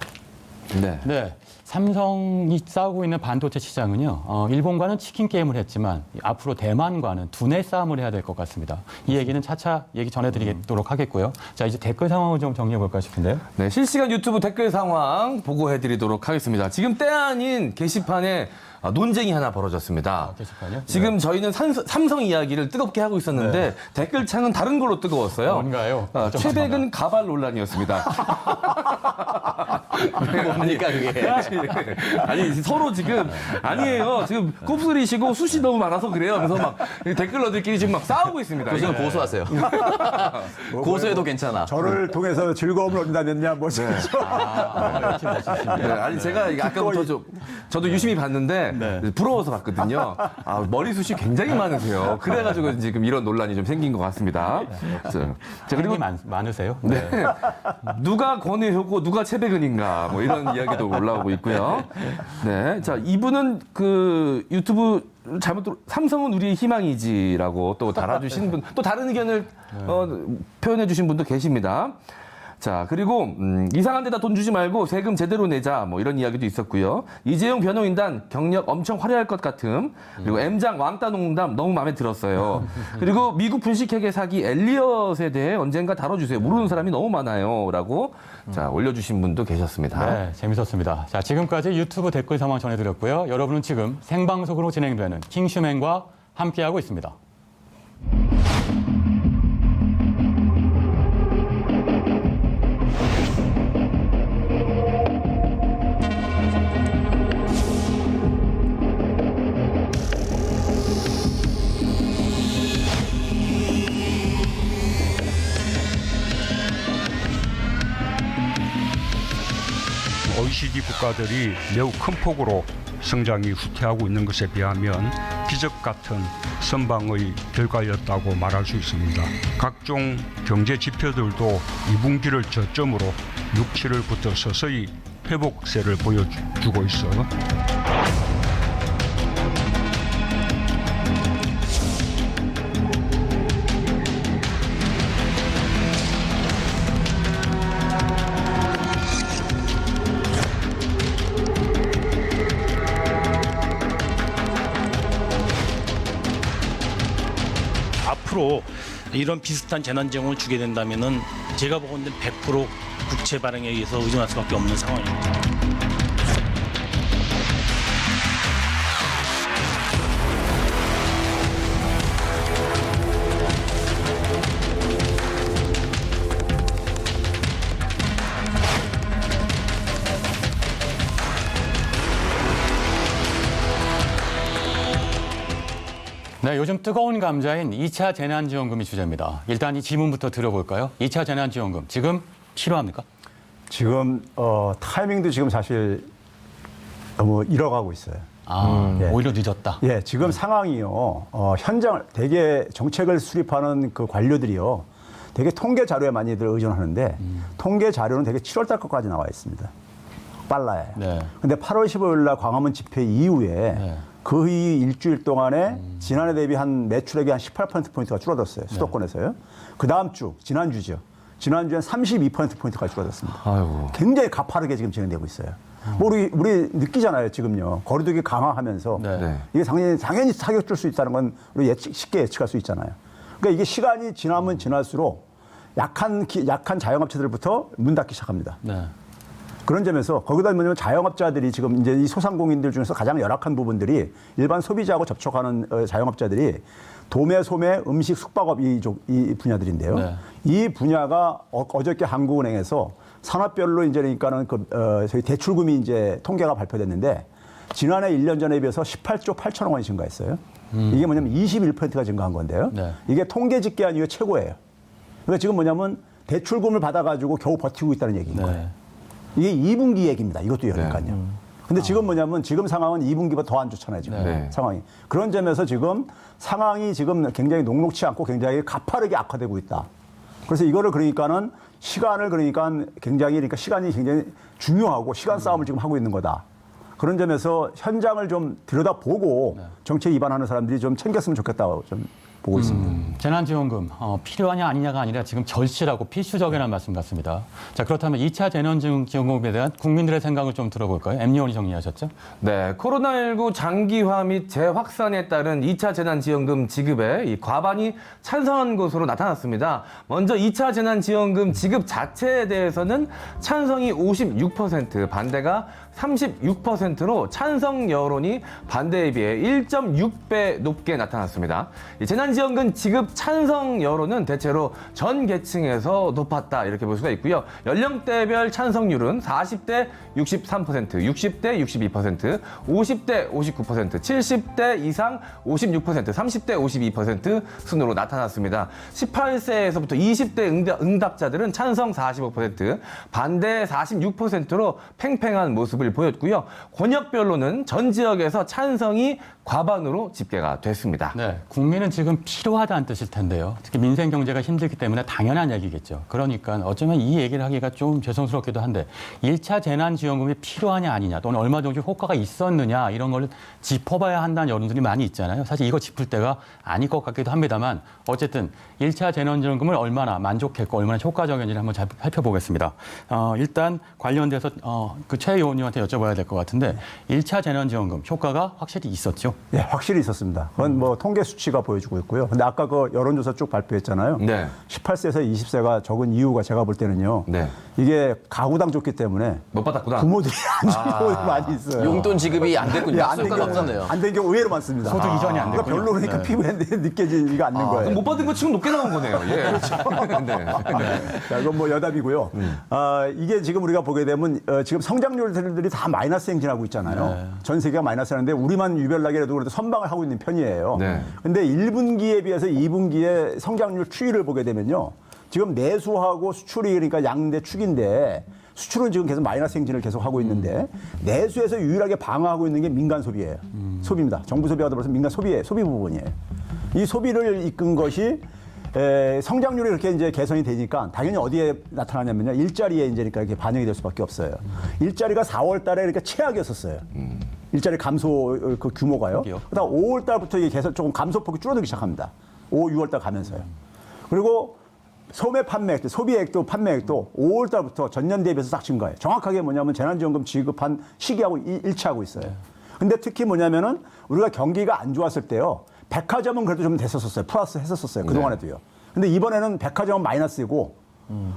네. 삼성이 싸우고 있는 반도체 시장은요, 일본과는 치킨 게임을 했지만 앞으로 대만과는 두뇌 싸움을 해야 될 것 같습니다. 이 얘기는 차차 얘기 전해드리도록 하겠고요. 자, 이제 댓글 상황을 좀 정리해 볼까 싶은데요.
네, 실시간 유튜브 댓글 상황 보고해드리도록 하겠습니다. 지금 때 아닌 게시판에 논쟁이 하나 벌어졌습니다.
게시판이요?
지금 저희는 삼성 이야기를 뜨겁게 하고 있었는데 댓글창은 다른 걸로 뜨거웠어요.
뭔가요?
최백은 가발 논란이었습니다.
뭡니까 그게?
아니 서로 지금 아니에요. 지금 곱슬이시고 숱이 너무 많아서 그래요. 그래서 막 댓글러들끼리 지금 막 싸우고 있습니다.
교수님 고소하세요. 고소해도 괜찮아.
저를 통해서 즐거움을 얻는다면야 뭐죠?
네, 아니 제가 이게 아까부터 저도 유심히 봤는데 부러워서 봤거든요. 아, 머리숱이 굉장히 많으세요. 그래가지고 지금 이런 논란이 좀 생긴 것 같습니다. 자, 그리고
그리고 많으세요?
네. 누가 권혜효고 누가 최백은인가 뭐 이런 이야기도 올라오고 있고요. 네, 자 이분은 그 유튜브 삼성은 우리의 희망이지라고 또 달아주신 분, 또 다른 의견을 표현해주신 분도 계십니다. 자, 그리고 이상한 데다 돈 주지 말고 세금 제대로 내자 뭐 이런 이야기도 있었고요. 이재용 변호인단 경력 엄청 화려할 것 같음. 그리고 M장 왕따 농담 너무 마음에 들었어요. 그리고 미국 분식회계 사기 엘리엇에 대해 언젠가 다뤄주세요. 모르는 사람이 너무 많아요. 라고 자 올려주신 분도 계셨습니다.
네, 재밌었습니다. 자, 지금까지 유튜브 댓글 상황 전해드렸고요. 여러분은 지금 생방송으로 진행되는 킹슈맨과 함께하고 있습니다.
OECD 국가들이 매우 큰 폭으로 성장이 후퇴하고 있는 것에 비하면 기적 같은 선방의 결과였다고 말할 수 있습니다. 각종 경제 지표들도 2분기를 저점으로 6, 7월부터 서서히 회복세를 보여주고 있어
앞으로 이런 비슷한 재난지원을 주게 된다면은 제가 보건대 100% 국채 발행에 의해서 의존할 수밖에 없는 상황입니다.
네, 요즘 뜨거운 감자인 2차 재난지원금이 주제입니다. 일단 이 질문부터 들어볼까요? 2차 재난지원금 지금 필요합니까?
지금 타이밍도 지금 사실 너무 잃어가고 있어요. 예.
오히려 늦었다.
예, 지금 상황이요. 현장을 되게 정책을 수립하는 그 관료들이요. 되게 통계 자료에 많이들 의존하는데 통계 자료는 되게 7월 달 것까지 나와 있습니다. 빨라요.
네.
근데 8월 15일 날 광화문 집회 이후에 거의 일주일 동안에 지난해 대비 한 매출액이 한 18%포인트가 줄어들었어요. 수도권에서요. 그 다음 주, 지난주죠. 지난주엔 32%포인트가 줄어들었습니다.
아이고.
굉장히 가파르게 지금 진행되고 있어요. 뭐 우리 느끼잖아요, 지금요. 거리두기 강화하면서.
네.
이게 당연히 타격 줄 수 있다는 건 우리 쉽게 예측할 수 있잖아요. 그러니까 이게 시간이 지나면 지날수록 약한 자영업체들부터 문 닫기 시작합니다.
네.
그런 점에서 거기다 뭐냐면 자영업자들이 지금 이제 이 소상공인들 중에서 가장 열악한 부분들이 일반 소비자하고 접촉하는 자영업자들이 도매, 소매, 음식, 숙박업 이 분야들인데요.
네.
이 분야가 어저께 한국은행에서 산업별로 이제 그러니까는 저희 대출금이 이제 통계가 발표됐는데 지난해 1년 전에 비해서 18조 8천억 원이 증가했어요. 이게 뭐냐면 21%가 증가한 건데요.
네.
이게 통계 집계한 이후에 최고예요. 그러니까 지금 뭐냐면 대출금을 받아가지고 겨우 버티고 있다는 얘기인 거예요. 이게 2분기 얘기입니다. 이것도 그러니까요. 근데 지금 뭐냐면 지금 상황은 2분기보다 더 안 좋잖아요. 지금
네.
상황이. 그런 점에서 지금 상황이 지금 굉장히 녹록치 않고 굉장히 가파르게 악화되고 있다. 그래서 이거를 그러니까는 시간을 그러니까 그러니까 시간이 굉장히 중요하고 시간 싸움을 지금 하고 있는 거다. 그런 점에서 현장을 좀 들여다보고 정책 위반하는 사람들이 좀 챙겼으면 좋겠다고 좀 보고 있습니다.
재난지원금 필요하냐 아니냐가 아니라 지금 절실하고 필수적이라는 말씀 같습니다. 자, 그렇다면 2차 재난지원금에 대한 국민들의 생각을 좀 들어볼까요? 엠 의원이 정리하셨죠?
네, 코로나19 장기화 및 재확산에 따른 2차 재난지원금 지급에 이 과반이 찬성한 것으로 나타났습니다. 먼저 2차 재난지원금 지급 자체에 대해서는 찬성이 56%, 반대가 36%로 찬성 여론이 반대에 비해 1.6배 높게 나타났습니다. 이 재난지원금 지급 즉 찬성 여론은 대체로 전 계층에서 높았다 이렇게 볼 수가 있고요. 연령대별 찬성률은 40대 63%, 60대 62%, 50대 59%, 70대 이상 56%, 30대 52% 순으로 나타났습니다. 18세에서부터 20대 응답자들은 찬성 45%, 반대 46%로 팽팽한 모습을 보였고요. 권역별로는 전 지역에서 찬성이 과반으로 집계가 됐습니다.
네, 국민은 지금 필요하다는 뜻일 텐데요. 특히 민생 경제가 힘들기 때문에 당연한 얘기겠죠. 그러니까 어쩌면 이 얘기를 하기가 좀 죄송스럽기도 한데 1차 재난지원금이 필요하냐 아니냐 또는 얼마 정도 효과가 있었느냐 이런 걸 짚어봐야 한다는 여론들이 많이 있잖아요. 사실 이거 짚을 때가 아닐 것 같기도 합니다만 어쨌든 1차 재난지원금을 얼마나 만족했고 얼마나 효과적인지 한번 잘 살펴보겠습니다. 일단 관련돼서 그 최 의원님한테 여쭤봐야 될 것 같은데 1차 재난지원금 효과가 확실히 있었죠?
예, 확실히 있었습니다. 그건 뭐 통계 수치가 보여주고 있고요. 근데 아까 그 여론조사 쭉 발표했잖아요.
네.
18세에서 20세가 적은 이유가 제가 볼 때는요.
네.
이게 가구당 좋기 때문에
못 받았구나.
부모들이 안 주는 경우가 많이 있어요.
용돈 지급이 안 됐군요.
예, 안 된
약속가
경우
없었네요.
안 된 경우 의외로 많습니다.
소득 이전이 안
그러니까
됐군요.
별로 그러니까
네.
피부에 느껴지지가 않는 거예요.
그럼 못 받은 거 지금 높게 나온 거네요. 예. 그렇죠. 네.
자, 이건 뭐 여담이고요. 이게 지금 우리가 보게 되면 지금 성장률들이 다 마이너스 행진하고 있잖아요. 전 세계가 마이너스 하는데 우리만 유별나게라도 그래도 선방을 하고 있는 편이에요.
네.
근데 1분기에 비해서 2분기에 성장률 추이를 보게 되면요. 지금 내수하고 수출이 그러니까 양대 축인데 수출은 지금 계속 마이너스 행진을 계속 하고 있는데 내수에서 유일하게 방어하고 있는 게 민간 소비예요. 소비입니다. 정부 소비하다 벌써 민간 소비예요. 소비 부분이에요. 이 소비를 이끈 것이 성장률이 이렇게 이제 개선이 되니까 당연히 어디에 나타나냐면요. 일자리에 이제 그러니까 이렇게 반영이 될 수밖에 없어요. 일자리가 4월 달에 그러니까 최악이었었어요. 일자리 감소 그 규모가요. 그다음 5월 달부터 이게 계속 조금 감소폭이 줄어들기 시작합니다. 5, 6월 달 가면서요. 그리고 소매 판매액도, 소비액도 판매액도 5월 달부터 전년 대비해서 싹 증가해요. 정확하게 뭐냐면 재난지원금 지급한 시기하고 일치하고 있어요. 근데 특히 뭐냐면은 우리가 경기가 안 좋았을 때요. 백화점은 그래도 좀 됐었어요. 플러스 했었어요. 그동안에도요. 근데 이번에는 백화점은 마이너스이고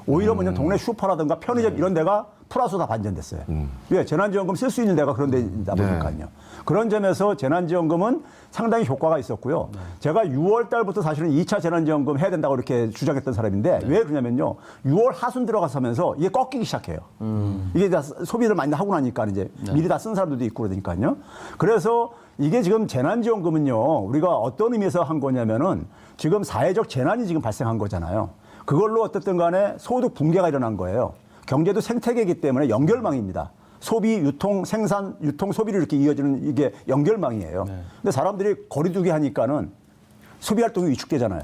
오히려 뭐냐면 동네 슈퍼라든가 편의점 이런 데가 플러스 다 반전됐어요. 왜? 재난지원금 쓸 수 있는 데가 그런 데다 보니까요. 그런 점에서 재난지원금은 상당히 효과가 있었고요. 제가 6월 달부터 사실은 2차 재난지원금 해야 된다고 이렇게 주장했던 사람인데 왜 그러냐면요. 6월 하순 들어가서면서 이게 꺾이기 시작해요. 이게 다 소비를 많이 하고 나니까 이제 미리 다 쓴 사람들도 있고 그러니까요. 그래서 이게 지금 재난지원금은요. 우리가 어떤 의미에서 한 거냐면은 지금 사회적 재난이 지금 발생한 거잖아요. 그걸로 어쨌든 간에 소득 붕괴가 일어난 거예요. 경제도 생태계이기 때문에 연결망입니다. 소비, 유통, 생산, 유통, 소비를 이렇게 이어지는 이게 연결망이에요. 근데 사람들이 거리두기 하니까는 소비 활동이 위축되잖아요.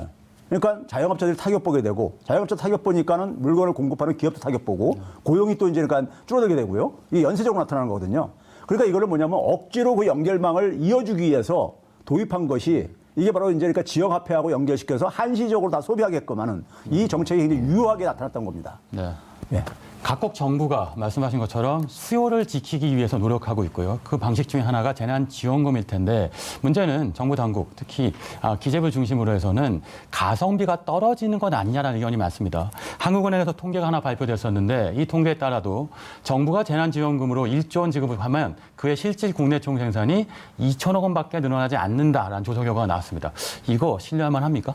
그러니까 자영업자들이 타격 보게 되고 자영업자 타격 보니까는 물건을 공급하는 기업도 타격 보고 고용이 또 이제 그러니까 줄어들게 되고요. 이게 연쇄적으로 나타나는 거거든요. 그러니까 이거를 뭐냐면 억지로 그 연결망을 이어주기 위해서 도입한 것이 이게 바로 이제 그러니까 지역화폐하고 연결시켜서 한시적으로 다 소비하게끔 하는 이 정책이 굉장히 유효하게 나타났던 겁니다.
네.
예.
각국 정부가 말씀하신 것처럼 수요를 지키기 위해서 노력하고 있고요. 그 방식 중에 하나가 재난지원금일 텐데 문제는 정부 당국, 특히 기재부를 중심으로 해서는 가성비가 떨어지는 건 아니냐라는 의견이 많습니다. 한국은행에서 통계가 하나 발표됐었는데 이 통계에 따라도 정부가 재난지원금으로 1조 원 지급을 하면 그의 실질 국내 총생산이 2천억 원밖에 늘어나지 않는다라는 조사 결과가 나왔습니다. 이거 신뢰할 만합니까?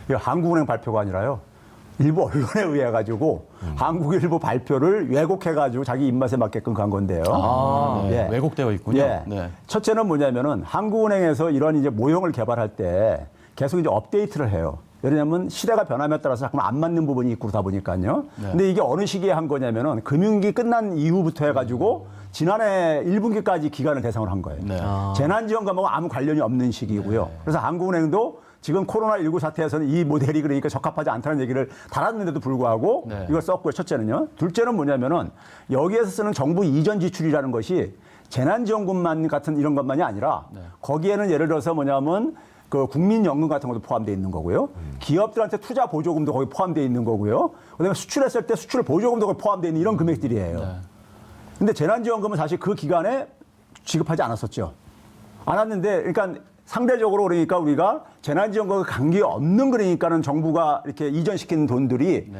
이거 한국은행 발표가 아니라요. 일부 언론에 의해 가지고 한국일보 발표를 왜곡해가지고 자기 입맛에 맞게끔 간 건데요.
네.
예.
왜곡되어 있군요.
예.
네.
첫째는 뭐냐면은 한국은행에서 이런 이제 모형을 개발할 때 계속 이제 업데이트를 해요. 왜냐하면 시대가 변함에 따라서 자꾸 안 맞는 부분이 있고 그러다 보니까요. 근데 이게 어느 시기에 한 거냐면은 금융위기 끝난 이후부터 해가지고 지난해 1분기까지 기간을 대상으로 한 거예요.
네.
재난지원금하고 아무 관련이 없는 시기이고요. 그래서 한국은행도 지금 코로나19 사태에서는 이 모델이 그러니까 적합하지 않다는 얘기를 달았는데도 불구하고 이걸 썼고요. 첫째는요. 둘째는 뭐냐면은 여기에서 쓰는 정부 이전 지출이라는 것이 재난지원금만 같은 이런 것만이 아니라 거기에는 예를 들어서 뭐냐면 그 국민연금 같은 것도 포함되어 있는 거고요. 기업들한테 투자 보조금도 거기 포함되어 있는 거고요. 그다음에 수출했을 때 수출 보조금도 거기 포함되어 있는 이런 금액들이에요. 근데 재난지원금은 사실 그 기간에 지급하지 않았었죠. 않았는데 그러니까 상대적으로 그러니까 우리가 재난지원금과 관계 없는 그러니까는 정부가 이렇게 이전시킨 돈들이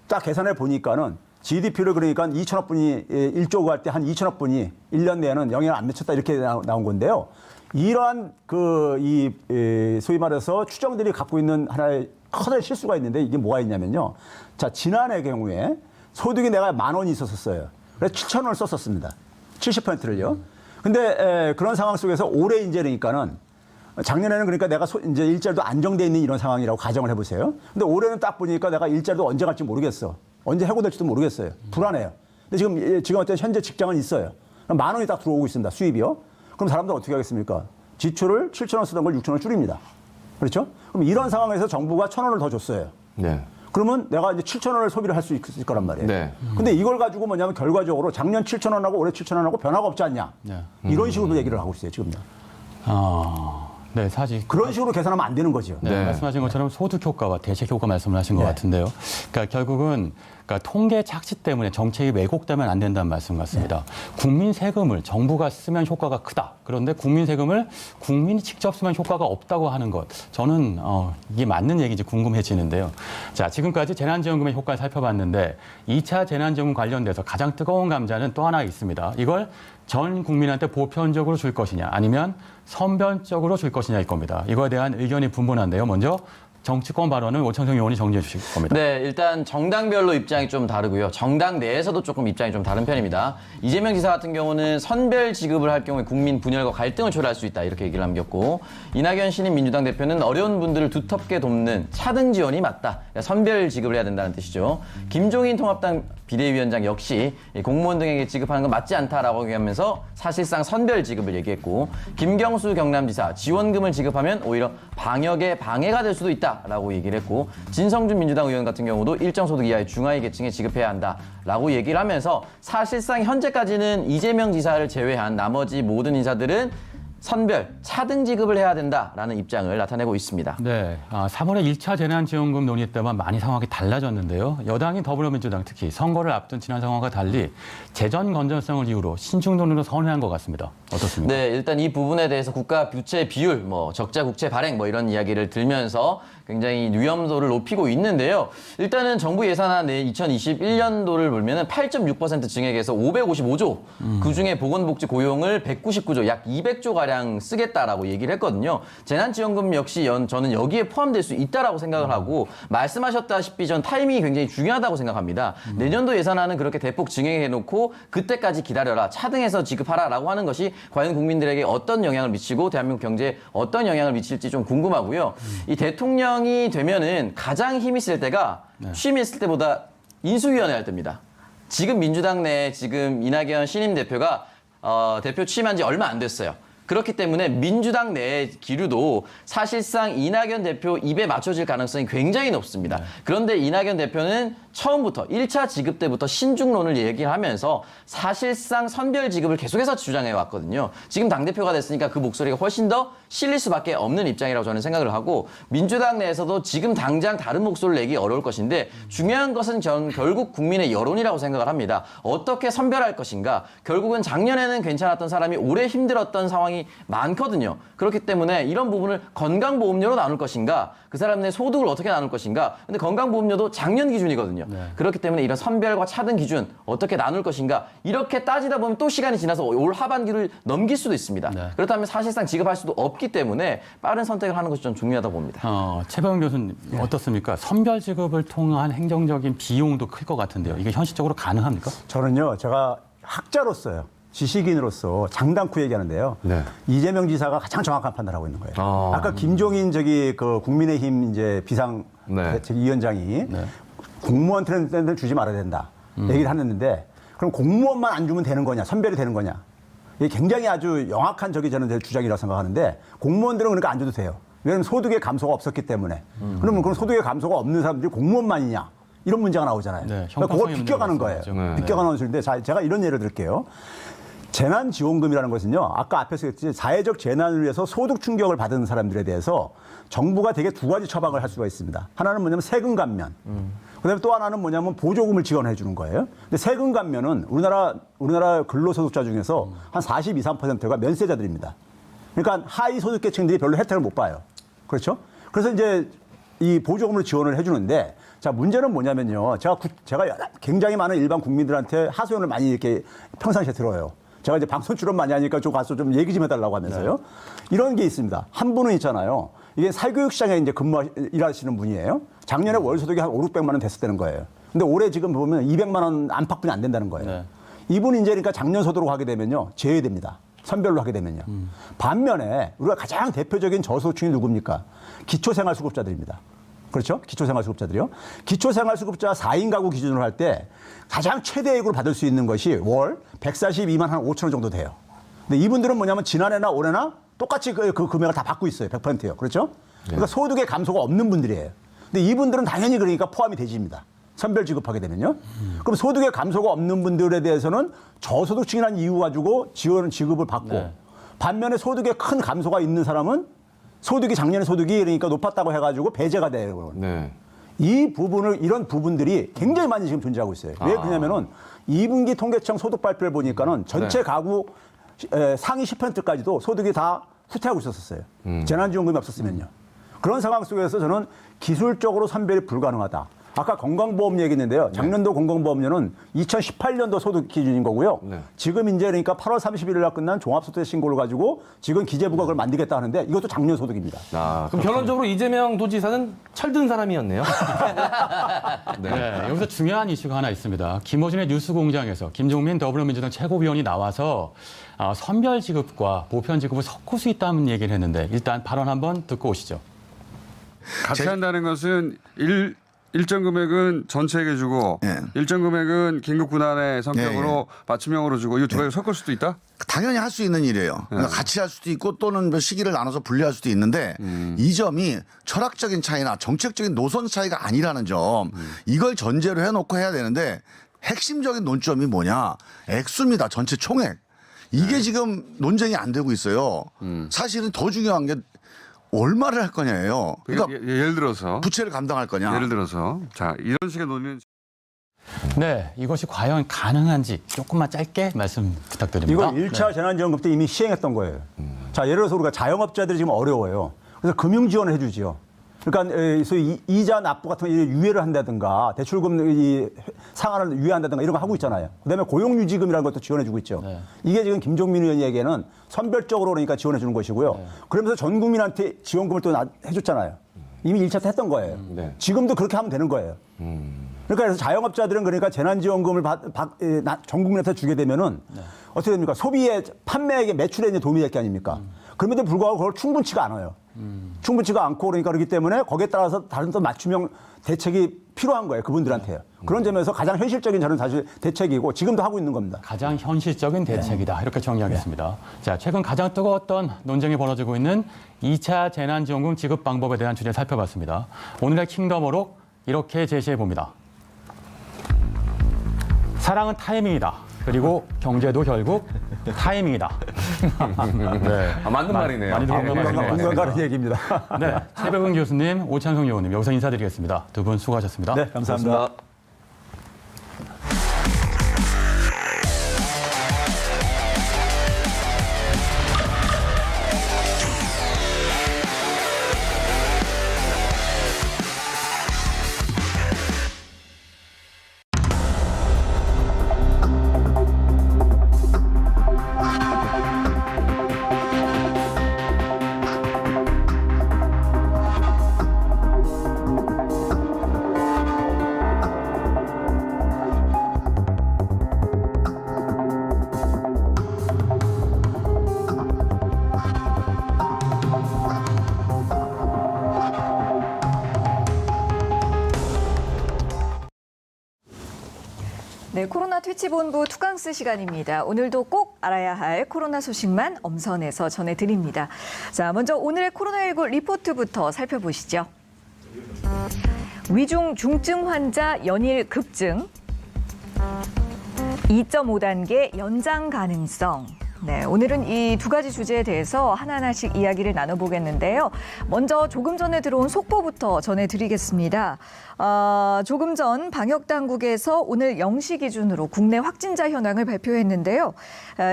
딱 계산해 보니까는 GDP를 그러니까 2천억 분이 1조가 할 때 한 2천억 분이 1년 내에는 영향을 안 미쳤다 이렇게 나온 건데요. 이러한 소위 말해서 추정들이 갖고 있는 하나의 커다란 실수가 있는데 이게 뭐가 있냐면요. 자, 지난해 경우에 소득이 내가 10,000원이 있었어요. 그래서 7,000원을 썼었습니다. 70%를요. 근데 그런 상황 속에서 올해 이제 그러니까는 작년에는 그러니까 내가 이제 일자리도 안정돼 있는 이런 상황이라고 가정을 해보세요. 근데 올해는 딱 보니까 내가 일자리도 언제 갈지 모르겠어. 언제 해고될지도 모르겠어요. 불안해요. 근데 지금 어떤 현재 직장은 있어요. 10,000원이 딱 들어오고 있습니다. 수입이요. 그럼 사람들은 어떻게 하겠습니까? 지출을 7,000원 쓰던 걸 6,000원 줄입니다. 그렇죠? 그럼 이런 상황에서 정부가 1,000원을 더 줬어요.
네.
그러면 내가 이제 7,000원을 소비를 할 수 있을 거란 말이에요.
네.
근데 이걸 가지고 뭐냐면 결과적으로 작년 7,000원하고 올해 7,000원하고 변화가 없지 않냐.
네.
이런 식으로 얘기를 하고 있어요, 지금요.
네, 사실
그런 식으로 계산하면 안 되는 거죠.
네, 말씀하신 것처럼 소득 효과와 대책 효과 말씀을 하신 것
네.
같은데요. 그러니까 결국은 통계 착시 때문에 정책이 왜곡되면 안 된다는 말씀 같습니다. 국민 세금을 정부가 쓰면 효과가 크다. 그런데 국민 세금을 국민이 직접 쓰면 효과가 없다고 하는 것. 저는 이게 맞는 얘기인지 궁금해지는데요. 자, 지금까지 재난지원금의 효과를 살펴봤는데 2차 재난지원금 관련돼서 가장 뜨거운 감자는 또 하나 있습니다. 이걸 전 국민한테 보편적으로 줄 것이냐 아니면 선별적으로 줄 것이냐일 겁니다. 이거에 대한 의견이 분분한데요. 먼저 정치권 발언을 오창석 의원이 정리해 주실 겁니다.
네, 일단 정당별로 입장이 좀 다르고요. 정당 내에서도 조금 입장이 좀 다른 편입니다. 이재명 지사 같은 경우는 선별 지급을 할 경우에 국민 분열과 갈등을 초래할 수 있다 이렇게 얘기를 남겼고, 이낙연 신임 민주당 대표는 어려운 분들을 두텁게 돕는 차등 지원이 맞다. 선별 지급을 해야 된다는 뜻이죠. 김종인 통합당 비대위원장 역시 공무원 등에게 지급하는 건 맞지 않다라고 얘기하면서 사실상 선별 지급을 얘기했고, 김경수 경남지사 지원금을 지급하면 오히려 방역에 방해가 될 수도 있다라고 얘기를 했고, 진성준 민주당 의원 같은 경우도 일정 소득 이하의 중하위 계층에 지급해야 한다라고 얘기를 하면서 사실상 현재까지는 이재명 지사를 제외한 나머지 모든 인사들은 선별, 차등 지급을 해야 된다라는 입장을 나타내고 있습니다.
네, 3월에 1차 재난지원금 논의 때만 많이 상황이 달라졌는데요. 여당인 더불어민주당 특히 선거를 앞둔 지난 상황과 달리 재정 건전성을 이유로 신중론으로 선회한 것 같습니다. 어떻습니까?
네, 일단 이 부분에 대해서 국가 부채 비율, 적자 국채 발행 이런 이야기를 들면서 굉장히 위험도를 높이고 있는데요. 일단은 정부 예산안 내 2021년도를 보면은 8.6% 증액해서 555조, 그중에 보건복지 고용을 199조, 약 200조 가량 쓰겠다라고 얘기를 했거든요. 재난지원금 역시 저는 여기에 포함될 수 있다라고 생각을 하고, 말씀하셨다시피 전 타이밍이 굉장히 중요하다고 생각합니다. 내년도 예산안은 그렇게 대폭 증액해놓고 그때까지 기다려라, 차등해서 지급하라라고 하는 것이 과연 국민들에게 어떤 영향을 미치고 대한민국 경제에 어떤 영향을 미칠지 좀 궁금하고요. 이 대통령이 되면은 가장 힘이 쓸 때가 취임이 있을 때보다 인수위원회 할 때입니다. 지금 민주당 내에 지금 이낙연 신임 대표가 대표 취임한 지 얼마 안 됐어요. 그렇기 때문에 민주당 내의 기류도 사실상 이낙연 대표 입에 맞춰질 가능성이 굉장히 높습니다. 그런데 이낙연 대표는 처음부터 1차 지급 때부터 신중론을 얘기를 하면서 사실상 선별 지급을 계속해서 주장해 왔거든요. 지금 당대표가 됐으니까 그 목소리가 훨씬 더 실릴 수밖에 없는 입장이라고 저는 생각을 하고, 민주당 내에서도 지금 당장 다른 목소리를 내기 어려울 것인데, 중요한 것은 전 결국 국민의 여론이라고 생각을 합니다. 어떻게 선별할 것인가. 결국은 작년에는 괜찮았던 사람이 올해 힘들었던 상황이 많거든요. 그렇기 때문에 이런 부분을 건강보험료로 나눌 것인가, 그 사람의 소득을 어떻게 나눌 것인가. 근데 건강보험료도 작년 기준이거든요. 그렇기 때문에 이런 선별과 차등 기준 어떻게 나눌 것인가, 이렇게 따지다 보면 또 시간이 지나서 올 하반기를 넘길 수도 있습니다. 그렇다면 사실상 지급할 수도 없기 때문에 빠른 선택을 하는 것이 좀 중요하다고 봅니다.
최병훈 교수님 어떻습니까? 선별 지급을 통한 행정적인 비용도 클 것 같은데요. 이게 현실적으로 가능합니까?
저는요, 제가 학자로서요, 지식인으로서 장담코 얘기하는데요. 이재명 지사가 가장 정확한 판단을 하고 있는 거예요. 아까 김종인 그 국민의힘 이제 비상대책위원장이 공무원한테는 주지 말아야 된다 얘기를 하는데, 그럼 공무원만 안 주면 되는 거냐, 선별이 되는 거냐? 이게 굉장히 아주 영악한 저는 주장이라고 생각하는데, 공무원들은 그러니까 안 줘도 돼요. 왜냐하면 소득의 감소가 없었기 때문에. 그러면 그럼 소득의 감소가 없는 사람들이 공무원만이냐? 이런 문제가 나오잖아요. 그러니까 그걸 비껴가는 거예요. 비껴가는 소리인데, 제가 이런 예를 들게요. 재난지원금이라는 것은요, 아까 앞에서 했듯이 사회적 재난을 위해서 소득 충격을 받은 사람들에 대해서 정부가 되게 두 가지 처방을 할 수가 있습니다. 하나는 뭐냐면 세금 감면. 그다음에 또 하나는 뭐냐면 보조금을 지원해 주는 거예요. 근데 세금 감면은 우리나라 근로소득자 중에서 한 42, 3%가 면세자들입니다. 그러니까 하위 소득계층들이 별로 혜택을 못 봐요. 그렇죠? 그래서 이제 이 보조금을 지원을 해주는데, 자, 문제는 뭐냐면요. 제가 굉장히 많은 일반 국민들한테 하소연을 많이 이렇게 평상시에 들어요. 제가 이제 방송 출연 많이 하니까 좀 가서 좀 얘기 좀 해달라고 하면서요. 이런 게 있습니다. 한 분은 있잖아요. 이게 사교육 시장에 이제 일하시는 분이에요. 작년에 월 소득이 한 5, 600만 원 됐었다는 거예요. 근데 올해 지금 보면 200만 원 안팎뿐이 안 된다는 거예요. 이분이 이제 그러니까 작년 소득으로 하게 되면요. 제외됩니다. 선별로 하게 되면요. 반면에 우리가 가장 대표적인 저소득층이 누굽니까? 기초생활수급자들입니다. 그렇죠? 기초생활수급자들이요. 기초생활수급자 4인 가구 기준으로 할 때 가장 최대액으로 받을 수 있는 것이 월 142만 한 5천 원 정도 돼요. 근데 이분들은 뭐냐면 지난해나 올해나 똑같이 그 금액을 다 받고 있어요. 100%요. 그렇죠? 그러니까 소득의 감소가 없는 분들이에요. 근데 이분들은 당연히 그러니까 포함이 되집니다. 선별 지급하게 되면요. 그럼 소득의 감소가 없는 분들에 대해서는 저소득층이라는 이유 가지고 지급을 받고 반면에 소득에 큰 감소가 있는 사람은 소득이 작년에 소득이 그러니까 높았다고 해가지고 배제가 돼요.
네.
이 부분을 이런 부분들이 굉장히 많이 지금 존재하고 있어요. 왜 그러냐면은 2분기 통계청 소득 발표를 보니까는 전체 가구 상위 10%까지도 소득이 다 후퇴하고 있었어요. 재난지원금이 없었으면요. 그런 상황 속에서 저는 기술적으로 선별이 불가능하다. 아까 건강보험 얘기했는데요. 작년도 건강보험료는 2018년도 소득 기준인 거고요. 지금 이제 그러니까 8월 31일 날 끝난 종합소득세 신고를 가지고 지금 기재부가 그걸 만들겠다 하는데 이것도 작년 소득입니다.
그럼 결론적으로 이재명 도지사는 철든 사람이었네요.
네, 여기서 중요한 이슈가 하나 있습니다. 김어준의 뉴스공장에서 김종민 더불어민주당 최고위원이 나와서 선별 지급과 보편 지급을 섞을 수 있다는 얘기를 했는데 일단 발언 한번 듣고 오시죠.
같이 한다는 것은 일정 금액은 전체에게 주고 일정 금액은 긴급 구난의 성격으로 맞춤형으로 주고 이 두 가지 섞을 수도 있다?
당연히 할 수 있는 일이에요. 그러니까 같이 할 수도 있고 또는 뭐 시기를 나눠서 분리할 수도 있는데 이 점이 철학적인 차이나 정책적인 노선 차이가 아니라는 점 이걸 전제로 해놓고 해야 되는데 핵심적인 논점이 뭐냐. 액수입니다. 전체 총액. 이게 지금 논쟁이 안 되고 있어요. 사실은 더 중요한 게 얼마를 할 거냐예요. 그러니까
예를 들어서
부채를 감당할 거냐.
예를 들어서 자 이런 식의 논의는
네, 이것이 과연 가능한지 조금만 짧게 말씀 부탁드립니다.
이거 1차 재난지원금 때 이미 시행했던 거예요. 자, 예를 들어서 우리가 자영업자들이 지금 어려워요. 그래서 금융 지원을 해주지요. 그러니까 소위 이자 납부 같은 거 유예를 한다든가 대출금 상한을 유예한다든가 이런 거 하고 있잖아요. 그다음에 고용유지금이라는 것도 지원해주고 있죠. 이게 지금 김종민 의원에게는 선별적으로 그러니까 지원해주는 것이고요. 그러면서 전 국민한테 지원금을 또 해줬잖아요. 이미 1차 때 했던 거예요. 지금도 그렇게 하면 되는 거예요. 그러니까 그래서 자영업자들은 그러니까 재난지원금을 전 국민한테 주게 되면은 어떻게 됩니까? 소비에 판매액에 매출에 이제 도움이 될 게 아닙니까? 그럼에도 불구하고 그걸 충분치가 않아요. 충분치가 않고 그러니까 그렇기 때문에 거기에 따라서 다른 또 맞춤형 대책이 필요한 거예요. 그분들한테요. 그런 점에서 가장 현실적인 저는 사실 대책이고 지금도 하고 있는 겁니다.
가장 현실적인 대책이다. 이렇게 정리하겠습니다. 자, 최근 가장 뜨거웠던 논쟁이 벌어지고 있는 2차 재난지원금 지급 방법에 대한 주제 살펴봤습니다. 오늘의 킹덤어록 이렇게 제시해 봅니다. 사랑은 타이밍이다. 그리고 경제도 결국 타이밍이다. 네.
맞는 말이네요.
많이들 공감하시는 것 같습니다.
공감가는 얘기입니다.
네, 최백은 교수님, 오찬성 의원님 여기서 인사드리겠습니다. 두 분 수고하셨습니다.
네, 감사합니다.
네, 코로나 퇴치본부 투강스 시간입니다. 오늘도 꼭 알아야 할 코로나 소식만 엄선해서 전해드립니다. 자, 먼저 오늘의 코로나19 리포트부터 살펴보시죠. 위중 중증 환자 연일 급증, 2.5단계 연장 가능성, 네, 오늘은 이 두 가지 주제에 대해서 하나하나씩 이야기를 나눠보겠는데요. 먼저 조금 전에 들어온 속보부터 전해드리겠습니다. 조금 전 방역당국에서 오늘 0시 기준으로 국내 확진자 현황을 발표했는데요.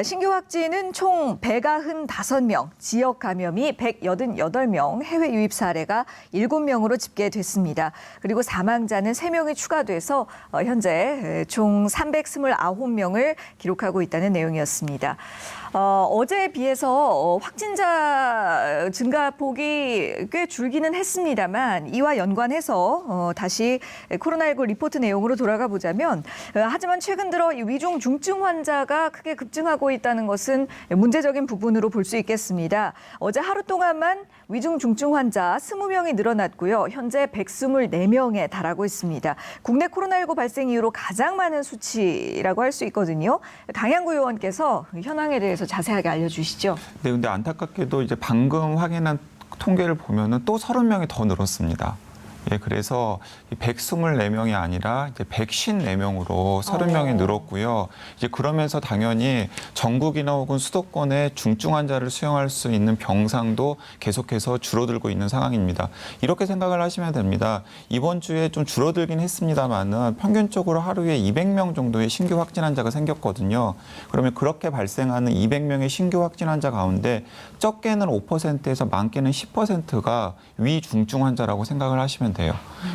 신규 확진은 총 195명, 지역 감염이 188명, 해외 유입 사례가 7명으로 집계됐습니다. 그리고 사망자는 3명이 추가돼서 현재 총 329명을 기록하고 있다는 내용이었습니다. 어제에 비해서 확진자 증가폭이 꽤 줄기는 했습니다만 이와 연관해서 다시 코로나19 리포트 내용으로 돌아가 보자면 하지만 최근 들어 이 위중 중증 환자가 크게 급증하고 있다는 것은 문제적인 부분으로 볼 수 있겠습니다. 어제 하루 동안만 위중 중증 환자 20명이 늘어났고요. 현재 124명에 달하고 있습니다. 국내 코로나19 발생 이후로 가장 많은 수치라고 할 수 있거든요. 강양구 의원께서 현황에 대해서 자세하게 알려주시죠.
네, 근데 안타깝게도 이제 방금 확인한 통계를 보면은 또 30명이 더 늘었습니다. 예, 그래서 124명이 아니라 이제 154명으로 30명이 늘었고요. 이제 그러면서 당연히 전국이나 혹은 수도권의 중증 환자를 수용할 수 있는 병상도 계속해서 줄어들고 있는 상황입니다. 이렇게 생각을 하시면 됩니다. 이번 주에 좀 줄어들긴 했습니다만은 평균적으로 하루에 200명 정도의 신규 확진 환자가 생겼거든요. 그러면 그렇게 발생하는 200명의 신규 확진 환자 가운데 적게는 5%에서 많게는 10%가 위중증 환자라고 생각을 하시면 돼요.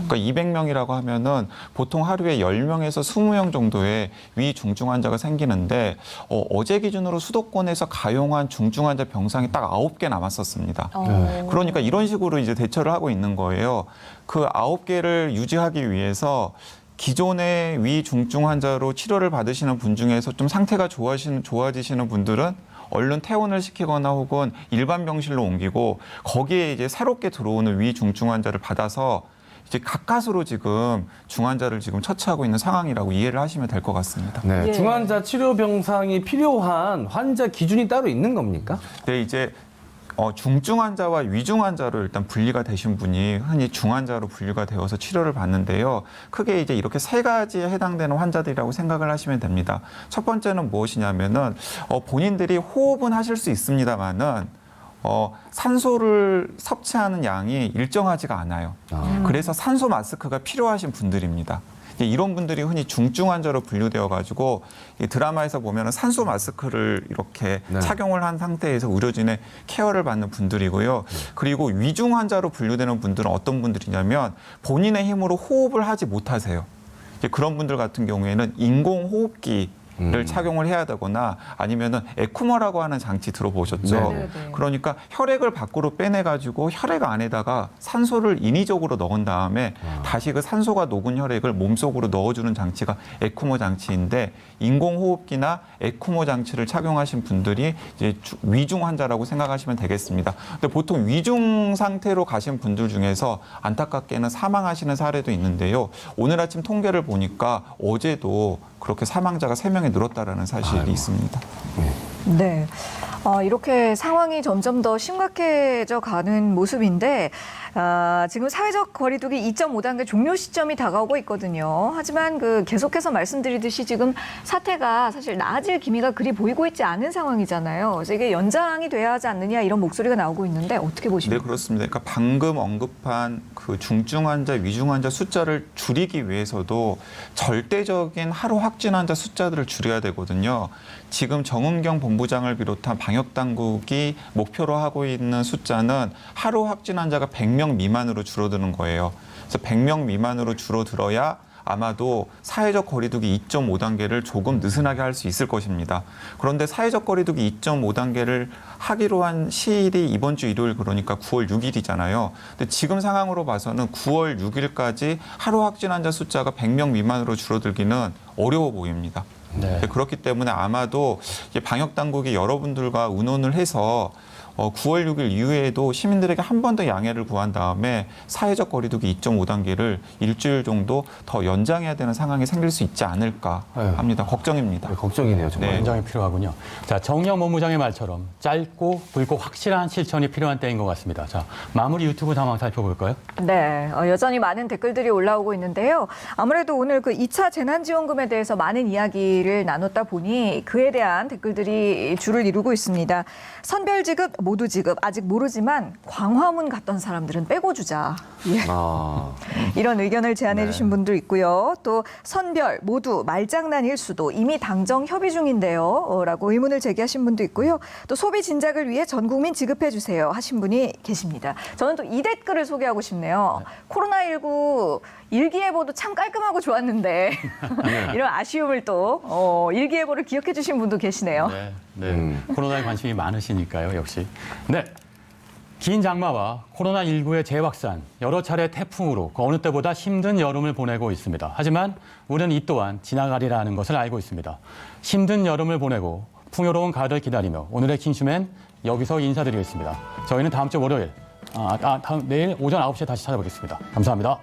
그러니까 200명이라고 하면은 보통 하루에 10명에서 20명 정도의 위중증 환자가 생기는데 어제 기준으로 수도권에서 가용한 중증 환자 병상이 딱 9개 남았었습니다. 그러니까 이런 식으로 이제 대처를 하고 있는 거예요. 그 9개를 유지하기 위해서 기존의 위중증 환자로 치료를 받으시는 분 중에서 좀 상태가 좋아지시는 분들은 얼른 퇴원을 시키거나 혹은 일반 병실로 옮기고 거기에 이제 새롭게 들어오는 위중증 환자를 받아서 이제 가까스로 지금 중환자를 지금 처치하고 있는 상황이라고 이해를 하시면 될 것 같습니다.
네, 중환자 치료 병상이 필요한 환자 기준이 따로 있는 겁니까?
네, 이제 중증 환자와 위중 환자로 일단 분리가 되신 분이 흔히 중환자로 분류가 되어서 치료를 받는데요. 크게 이제 이렇게 세 가지에 해당되는 환자들이라고 생각을 하시면 됩니다. 첫 번째는 무엇이냐면은 본인들이 호흡은 하실 수 있습니다만은 산소를 섭취하는 양이 일정하지가 않아요. 그래서 산소 마스크가 필요하신 분들입니다. 이런 분들이 흔히 중증 환자로 분류되어 가지고 드라마에서 보면 산소 마스크를 이렇게 착용을 한 상태에서 의료진의 케어를 받는 분들이고요. 그리고 위중 환자로 분류되는 분들은 어떤 분들이냐면 본인의 힘으로 호흡을 하지 못하세요. 그런 분들 같은 경우에는 인공호흡기 를 착용을 해야 되거나 아니면은 에쿠머라고 하는 장치 들어보셨죠?
네네네.
그러니까 혈액을 밖으로 빼내가지고 혈액 안에다가 산소를 인위적으로 넣은 다음에 다시 그 산소가 녹은 혈액을 몸속으로 넣어주는 장치가 에쿠머 장치인데 인공호흡기나 에쿠머 장치를 착용하신 분들이 이제 위중 환자라고 생각하시면 되겠습니다. 근데 보통 위중 상태로 가신 분들 중에서 안타깝게는 사망하시는 사례도 있는데요. 오늘 아침 통계를 보니까 어제도 그렇게 사망자가 3명이 늘었다라는 사실이 있습니다.
네. 이렇게 상황이 점점 더 심각해져 가는 모습인데 지금 사회적 거리두기 2.5단계 종료 시점이 다가오고 있거든요. 하지만 계속해서 말씀드리듯이 지금 사태가 사실 나아질 기미가 그리 보이고 있지 않은 상황이잖아요. 그래서 이게 연장이 돼야 하지 않느냐 이런 목소리가 나오고 있는데 어떻게 보십니까?
네, 그렇습니다. 그러니까 방금 언급한 그 중증 환자, 위중 환자 숫자를 줄이기 위해서도 절대적인 하루 확진 환자 숫자들을 줄여야 되거든요. 지금 정은경 본부장을 비롯한 방역 당국이 목표로 하고 있는 숫자는 하루 확진 환자가 100명 미만으로 줄어드는 거예요. 그래서 100명 미만으로 줄어들어야 아마도 사회적 거리두기 2.5단계를 조금 느슨하게 할 수 있을 것입니다. 그런데 사회적 거리두기 2.5단계를 하기로 한 시일이 이번 주 일요일 그러니까 9월 6일이잖아요. 근데 지금 상황으로 봐서는 9월 6일까지 하루 확진 환자 숫자가 100명 미만으로 줄어들기는 어려워 보입니다. 네. 그렇기 때문에 아마도 방역 당국이 여러분들과 의논을 해서 9월 6일 이후에도 시민들에게 한 번 더 양해를 구한 다음에 사회적 거리두기 2.5단계를 일주일 정도 더 연장해야 되는 상황이 생길 수 있지 않을까 합니다. 걱정입니다.
네, 걱정이네요, 정말.
네, 연장이 필요하군요. 자, 정의영 본부장의 말처럼 짧고 굵고 확실한 실천이 필요한 때인 것 같습니다. 자, 마무리 유튜브 상황 살펴볼까요?
네, 여전히 많은 댓글들이 올라오고 있는데요. 아무래도 오늘 2차 재난지원금에 대해서 많은 이야기를 이야기를 나눴다 보니 그에 대한 댓글들이 줄을 이루고 있습니다. 선별 지급, 모두 지급 아직 모르지만 광화문 갔던 사람들은 빼고 주자. 예. 이런 의견을 제안해 주신 분도 있고요. 또 선별, 모두 말장난일 수도 이미 당정 협의 중인데요. 라고 의문을 제기하신 분도 있고요. 또 소비 진작을 위해 전 국민 지급해 주세요 하신 분이 계십니다. 저는 또 이 댓글을 소개하고 싶네요. 코로나19 일기예보도 참 깔끔하고 좋았는데 이런 아쉬움을 또 일기예보를 기억해 주신 분도 계시네요.
네. 코로나에 관심이 많으시니까요, 역시. 네. 긴 장마와 코로나19의 재확산, 여러 차례 태풍으로 그 어느 때보다 힘든 여름을 보내고 있습니다. 하지만 우리는 이 또한 지나가리라는 것을 알고 있습니다. 힘든 여름을 보내고 풍요로운 가을을 기다리며 오늘의 킹슈맨 여기서 인사드리겠습니다. 저희는 다음 주 월요일, 내일 오전 9시에 다시 찾아보겠습니다. 감사합니다.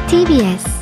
TBS